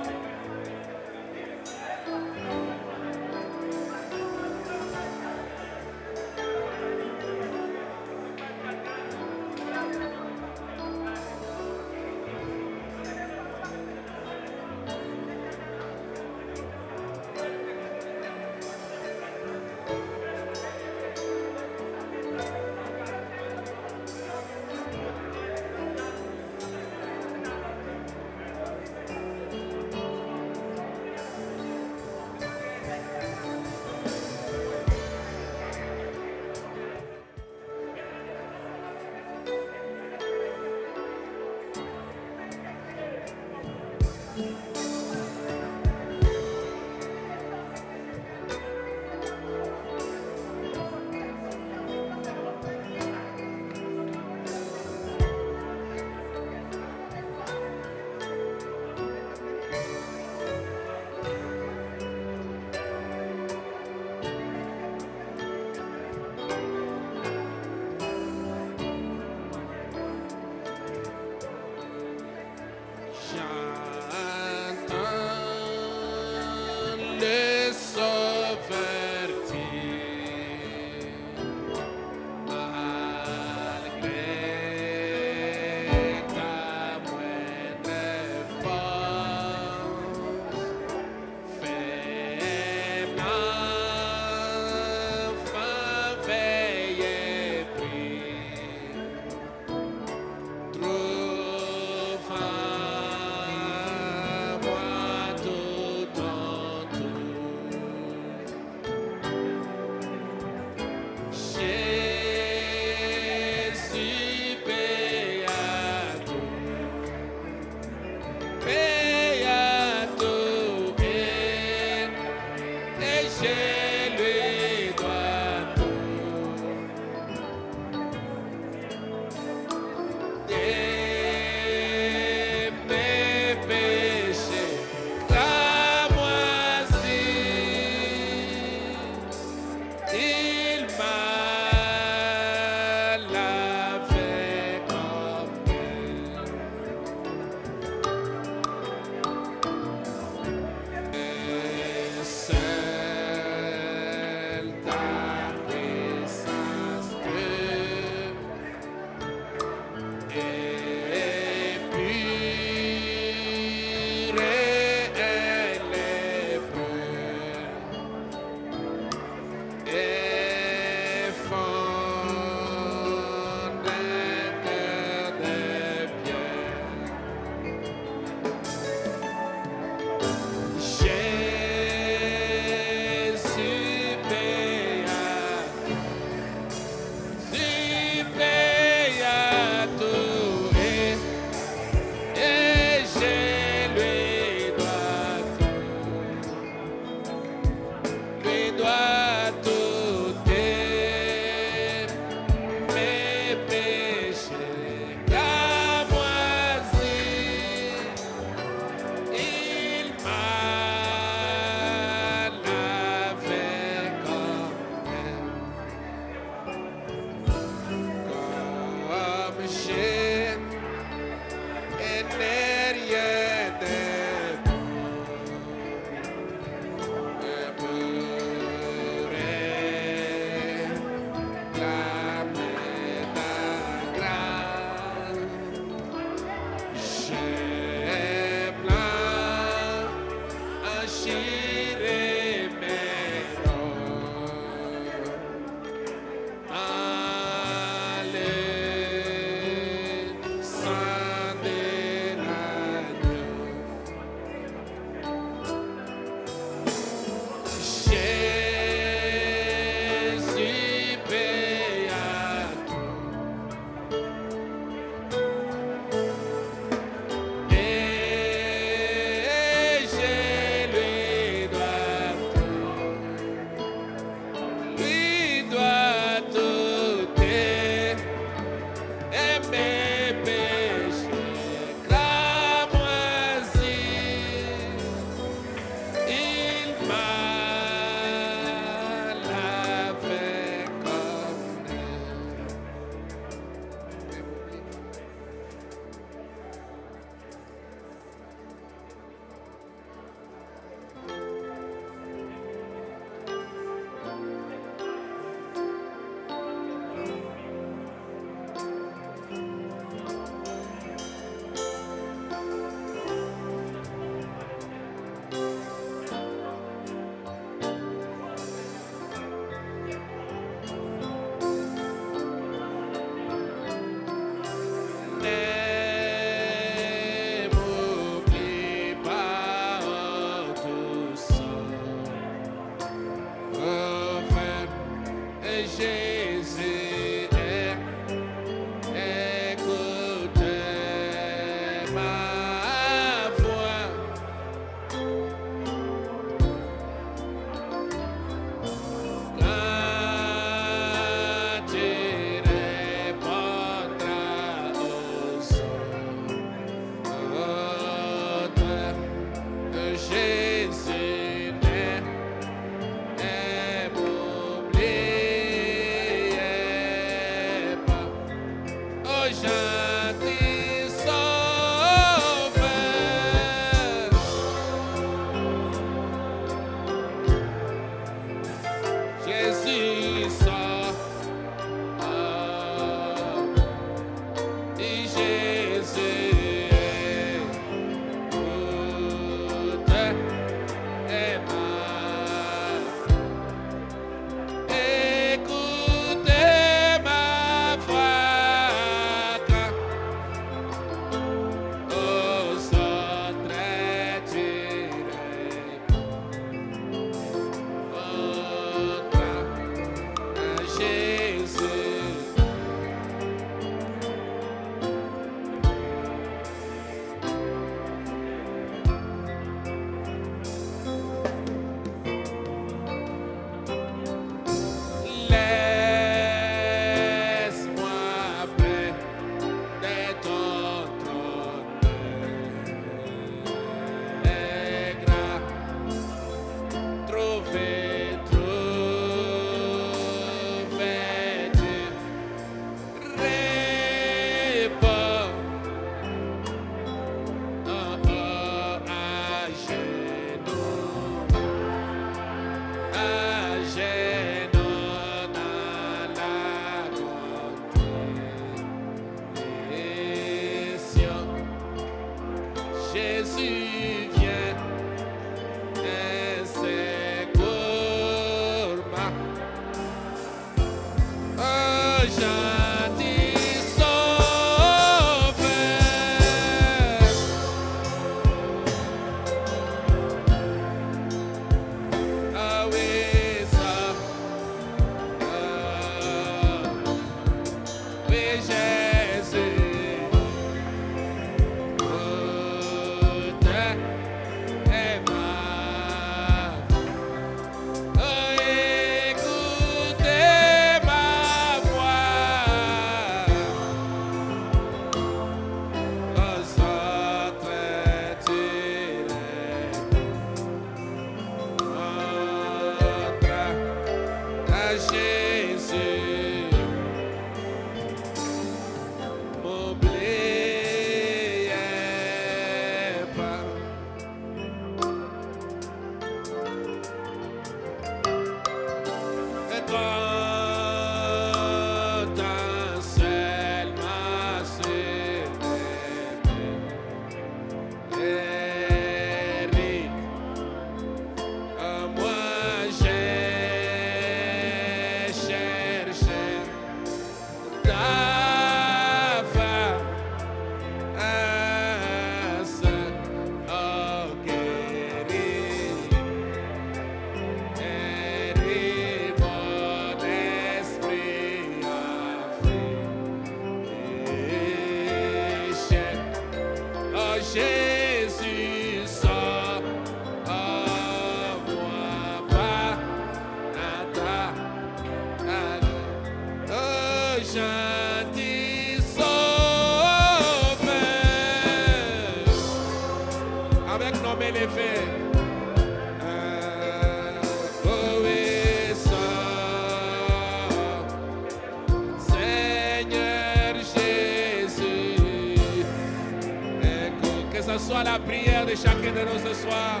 Soit la prière de chacun de nous ce soir.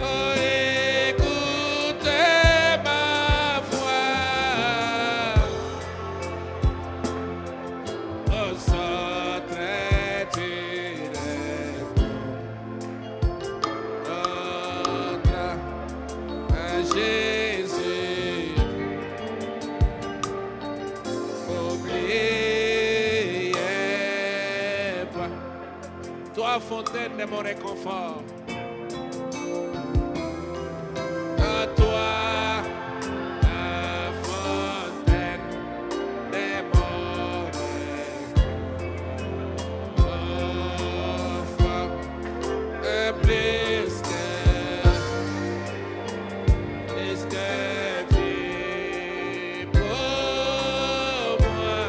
Oh, écoutez ma voix. Oh, Jésus. Toi, fontaine de mon réconfort. À toi, la fontaine de mon réconfort. Plus que vie pour moi.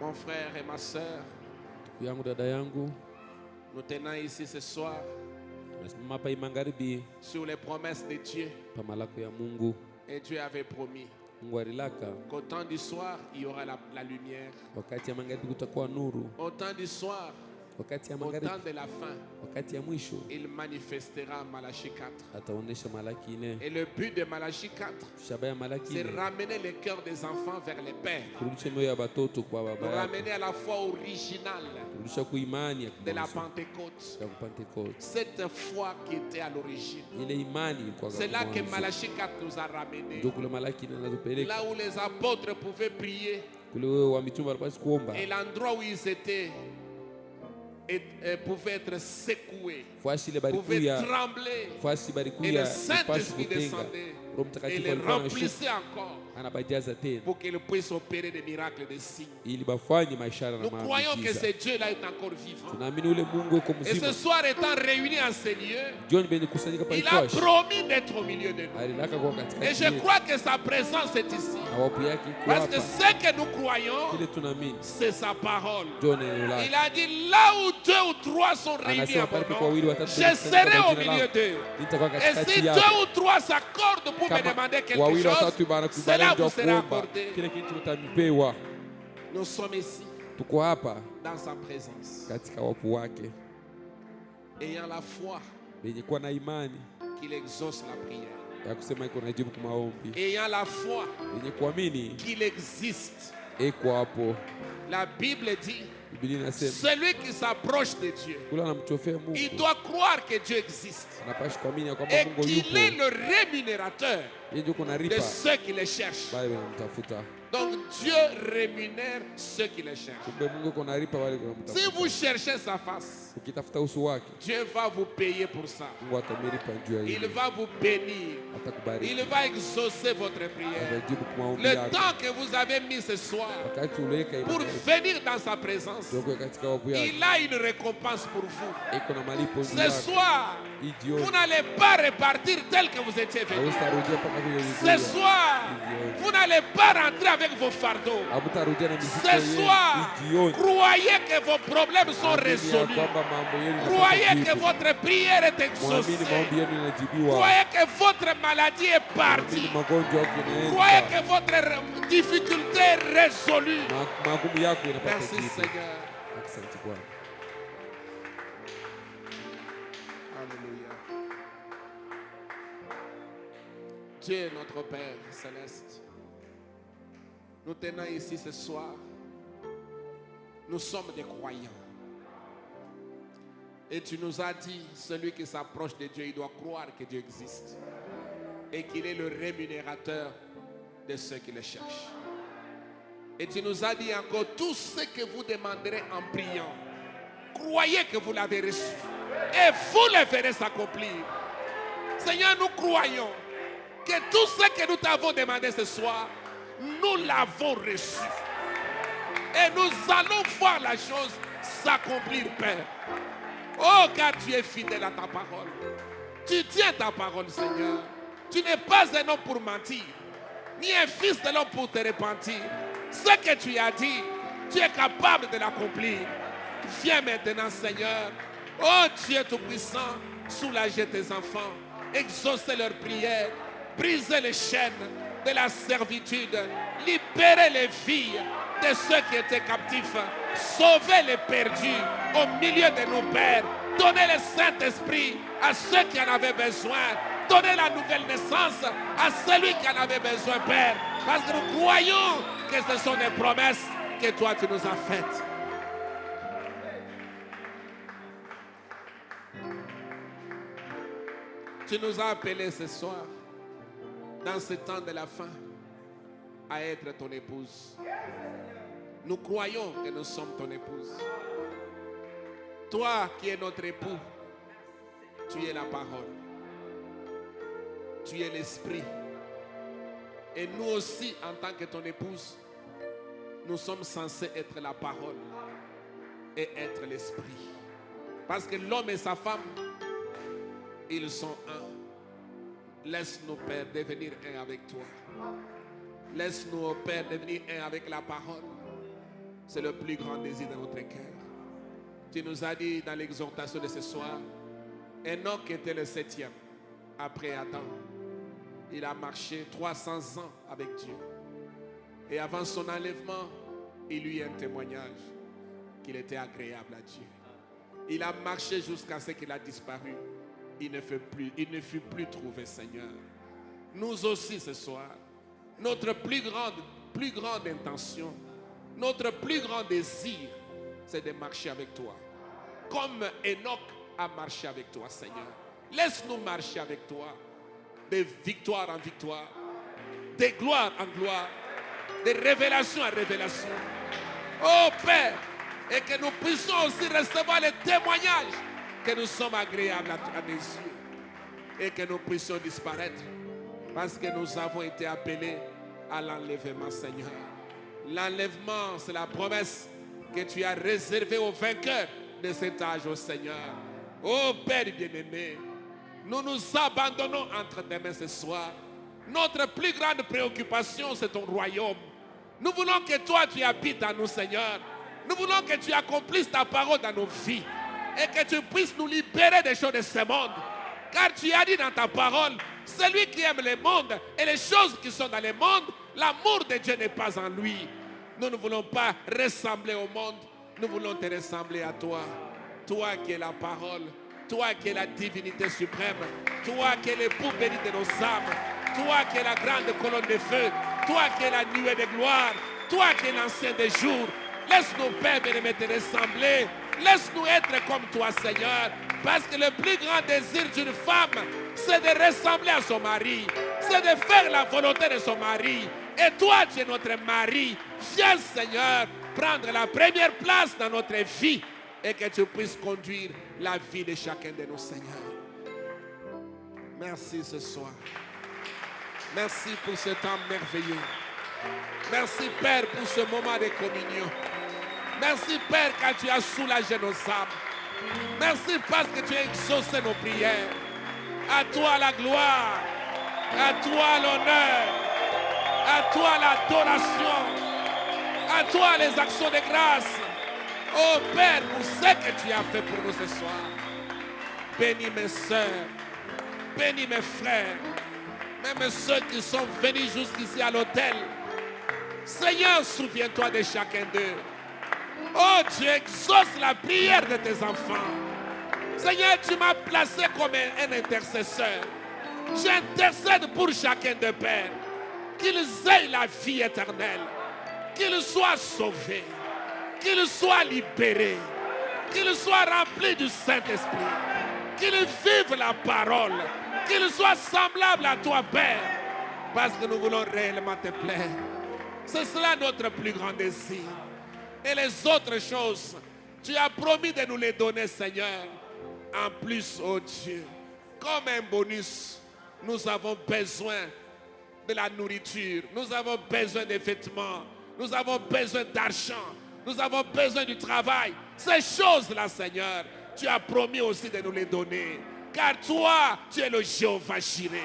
Mon frère et ma sœur, nous tenons ici ce soir sur les promesses de Dieu. Et Dieu avait promis qu'au temps du soir, il y aura la lumière. Au temps du soir, au temps de la fin, il manifestera Malachie 4. Et le but de Malachie 4, c'est ramener le cœur des enfants vers les pères. Nous ramener à la foi originale de la Pentecôte. Cette foi qui était à l'origine. C'est là que Malachie 4 nous a ramenés. Là où les apôtres pouvaient prier. Et l'endroit où ils étaient pouvaient être secoués, pouvaient trembler. Et le Saint-Esprit descendait et les remplissait encore pour qu'ils puissent opérer des miracles, des signes. Nous croyons que ce Dieu-là est encore vivant. Et ce soir, étant réunis en ces lieux, il a promis d'être au milieu de nous. Et je crois que sa présence est ici. Parce que ce que nous croyons, c'est sa parole. Il a dit, là où 2 ou 3 sont réunis à mon nom, je serai au milieu d'eux. Et si 2 ou 3 s'accordent pour me demander quelque chose, c'est là où vous serez accordé. Nous sommes ici dans sa présence, ayant la foi qu'il exauce la prière, ayant la foi qu'il existe. La Bible dit, celui qui s'approche de Dieu, il doit croire que Dieu existe et qu'il est le rémunérateur de ceux qui le cherchent. Donc Dieu rémunère ceux qui le cherchent. Si vous cherchez sa face, Dieu va vous payer pour ça. Il va vous bénir. Il va exaucer votre prière. Le temps que vous avez mis ce soir pour venir dans sa présence, il a une récompense pour vous. Ce soir, vous n'allez pas repartir tel que vous étiez venu. Ce soir, vous n'allez pas rentrer avec vos fardeaux. Ce soir, croyez que vos problèmes sont résolus. Croyez que votre prière est exaucée. Croyez que votre maladie est partie. Croyez que votre difficulté est résolue. Merci Seigneur. Alléluia. Dieu notre Père céleste, nous tenons ici ce soir, nous sommes des croyants. Et tu nous as dit, celui qui s'approche de Dieu, il doit croire que Dieu existe et qu'il est le rémunérateur de ceux qui le cherchent. Et tu nous as dit encore, tout ce que vous demanderez en priant, croyez que vous l'avez reçu et vous le verrez s'accomplir. Seigneur, nous croyons que tout ce que nous t'avons demandé ce soir, nous l'avons reçu. Et nous allons voir la chose s'accomplir, Père. Oh, car tu es fidèle à ta parole. Tu tiens ta parole, Seigneur. Tu n'es pas un homme pour mentir, ni un fils de l'homme pour te repentir. Ce que tu as dit, tu es capable de l'accomplir. Viens maintenant, Seigneur. Oh, Dieu Tout-Puissant, soulagez tes enfants, exaucez leurs prières, brisez les chaînes de la servitude, libérez les filles de ceux qui étaient captifs, sauvez les perdus au milieu de nos pères, donnez le Saint-Esprit à ceux qui en avaient besoin, donnez la nouvelle naissance à celui qui en avait besoin, Père, parce que nous croyons que ce sont des promesses que toi tu nous as faites. Tu nous as appelés ce soir, dans ce temps de la fin, à être ton épouse. Nous croyons que nous sommes ton épouse. Toi qui es notre époux, tu es la parole. Tu es l'esprit. Et nous aussi, en tant que ton épouse, nous sommes censés être la parole et être l'esprit. Parce que l'homme et sa femme, ils sont un. Laisse-nous, Père, devenir un avec toi. Laisse-nous, Père, devenir un avec la parole. C'est le plus grand désir de notre cœur. Tu nous as dit dans l'exhortation de ce soir, Enoch était le 7e après Adam. Il a marché 300 ans avec Dieu. Et avant son enlèvement, il lui a un témoignage qu'il était agréable à Dieu. Il a marché jusqu'à ce qu'il a disparu. Il ne fut plus trouvé, Seigneur. Nous aussi ce soir, notre plus grande intention, notre plus grand désir, c'est de marcher avec toi. Comme Enoch a marché avec toi, Seigneur. Laisse-nous marcher avec toi, de victoire en victoire, de gloire en gloire, de révélation en révélation. Oh Père, et que nous puissions aussi recevoir les témoignages que nous sommes agréables à tes yeux et que nous puissions disparaître parce que nous avons été appelés à l'enlèvement, Seigneur. L'enlèvement, c'est la promesse que tu as réservée aux vainqueurs de cet âge, oh Seigneur. Oh Père bien-aimé, nous nous abandonnons entre tes mains ce soir. Notre plus grande préoccupation, c'est ton royaume. Nous voulons que toi, tu habites en nous, Seigneur. Nous voulons que tu accomplisses ta parole dans nos vies et que tu puisses nous libérer des choses de ce monde. Car tu as dit dans ta parole, celui qui aime le monde et les choses qui sont dans le monde, l'amour de Dieu n'est pas en lui. Nous ne voulons pas ressembler au monde, nous voulons te ressembler à toi. Toi qui es la parole, toi qui es la divinité suprême, toi qui es l'époux béni de nos âmes, toi qui es la grande colonne de feu, toi qui es la nuée de gloire, toi qui es l'ancien des jours. Laisse-nous, Père, bien-aimé, te ressembler. Laisse-nous être comme toi, Seigneur. Parce que le plus grand désir d'une femme, c'est de ressembler à son mari. C'est de faire la volonté de son mari. Et toi, tu es notre mari. Viens, Seigneur, prendre la première place dans notre vie. Et que tu puisses conduire la vie de chacun de nous, Seigneur. Merci ce soir. Merci pour ce temps merveilleux. Merci, Père, pour ce moment de communion. Merci, Père, car tu as soulagé nos âmes. Merci parce que tu as exaucé nos prières. À toi la gloire. À toi l'honneur. À toi l'adoration. À toi les actions de grâce. Oh Père, pour ce que tu as fait pour nous ce soir. Bénis mes soeurs. Bénis mes frères. Même ceux qui sont venus jusqu'ici à l'autel. Seigneur, souviens-toi de chacun d'eux. Oh, tu exauces la prière de tes enfants. Seigneur, tu m'as placé comme un intercesseur. J'intercède pour chacun de Père. Qu'ils aient la vie éternelle. Qu'ils soient sauvés. Qu'ils soient libérés. Qu'ils soient remplis du Saint-Esprit. Qu'ils vivent la parole. Qu'ils soient semblables à toi, Père. Parce que nous voulons réellement te plaire. C'est cela notre plus grand désir. Et les autres choses, tu as promis de nous les donner, Seigneur. En plus, oh Dieu, comme un bonus, nous avons besoin de la nourriture. Nous avons besoin des vêtements. Nous avons besoin d'argent. Nous avons besoin du travail. Ces choses-là, Seigneur, tu as promis aussi de nous les donner. Car toi, tu es le Jéhovah Jireh.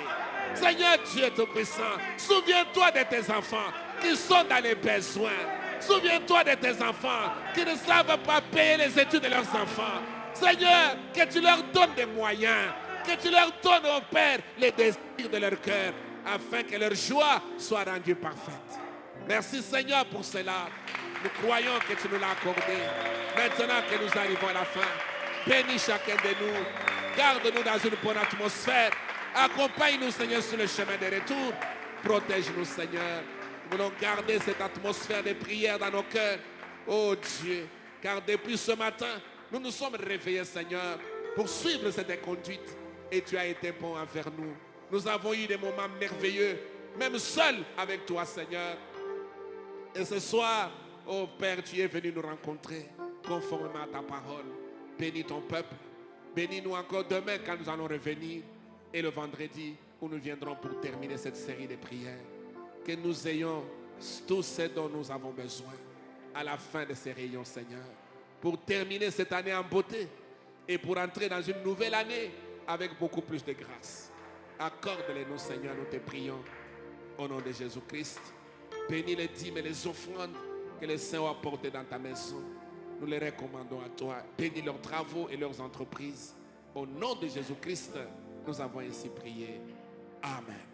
Seigneur Dieu Tout-Puissant, souviens-toi de tes enfants qui sont dans les besoins. Souviens-toi de tes enfants qui ne savent pas payer les études de leurs enfants. Seigneur, que tu leur donnes des moyens, que tu leur donnes, oh Père, les désirs de leur cœur, afin que leur joie soit rendue parfaite. Merci Seigneur pour cela. Nous croyons que tu nous l'as accordé. Maintenant que nous arrivons à la fin, bénis chacun de nous. Garde-nous dans une bonne atmosphère. Accompagne-nous, Seigneur, sur le chemin de retour. Protège-nous, Seigneur. Nous voulons garder cette atmosphère de prière dans nos cœurs. Oh Dieu, car depuis ce matin, nous nous sommes réveillés, Seigneur, pour suivre cette conduite. Et tu as été bon envers nous. Nous avons eu des moments merveilleux, même seuls avec toi, Seigneur. Et ce soir, oh Père, tu es venu nous rencontrer conformément à ta parole. Bénis ton peuple. Bénis-nous encore demain quand nous allons revenir. Et le vendredi où nous viendrons pour terminer cette série de prières. Que nous ayons tout ce dont nous avons besoin à la fin de ces réunions, Seigneur. Pour terminer cette année en beauté et pour entrer dans une nouvelle année avec beaucoup plus de grâce. Accorde-les-nous, Seigneur, nous te prions. Au nom de Jésus-Christ. Bénis les dîmes et les offrandes que les saints ont apportées dans ta maison. Nous les recommandons à toi. Bénis leurs travaux et leurs entreprises. Au nom de Jésus-Christ, nous avons ainsi prié. Amen.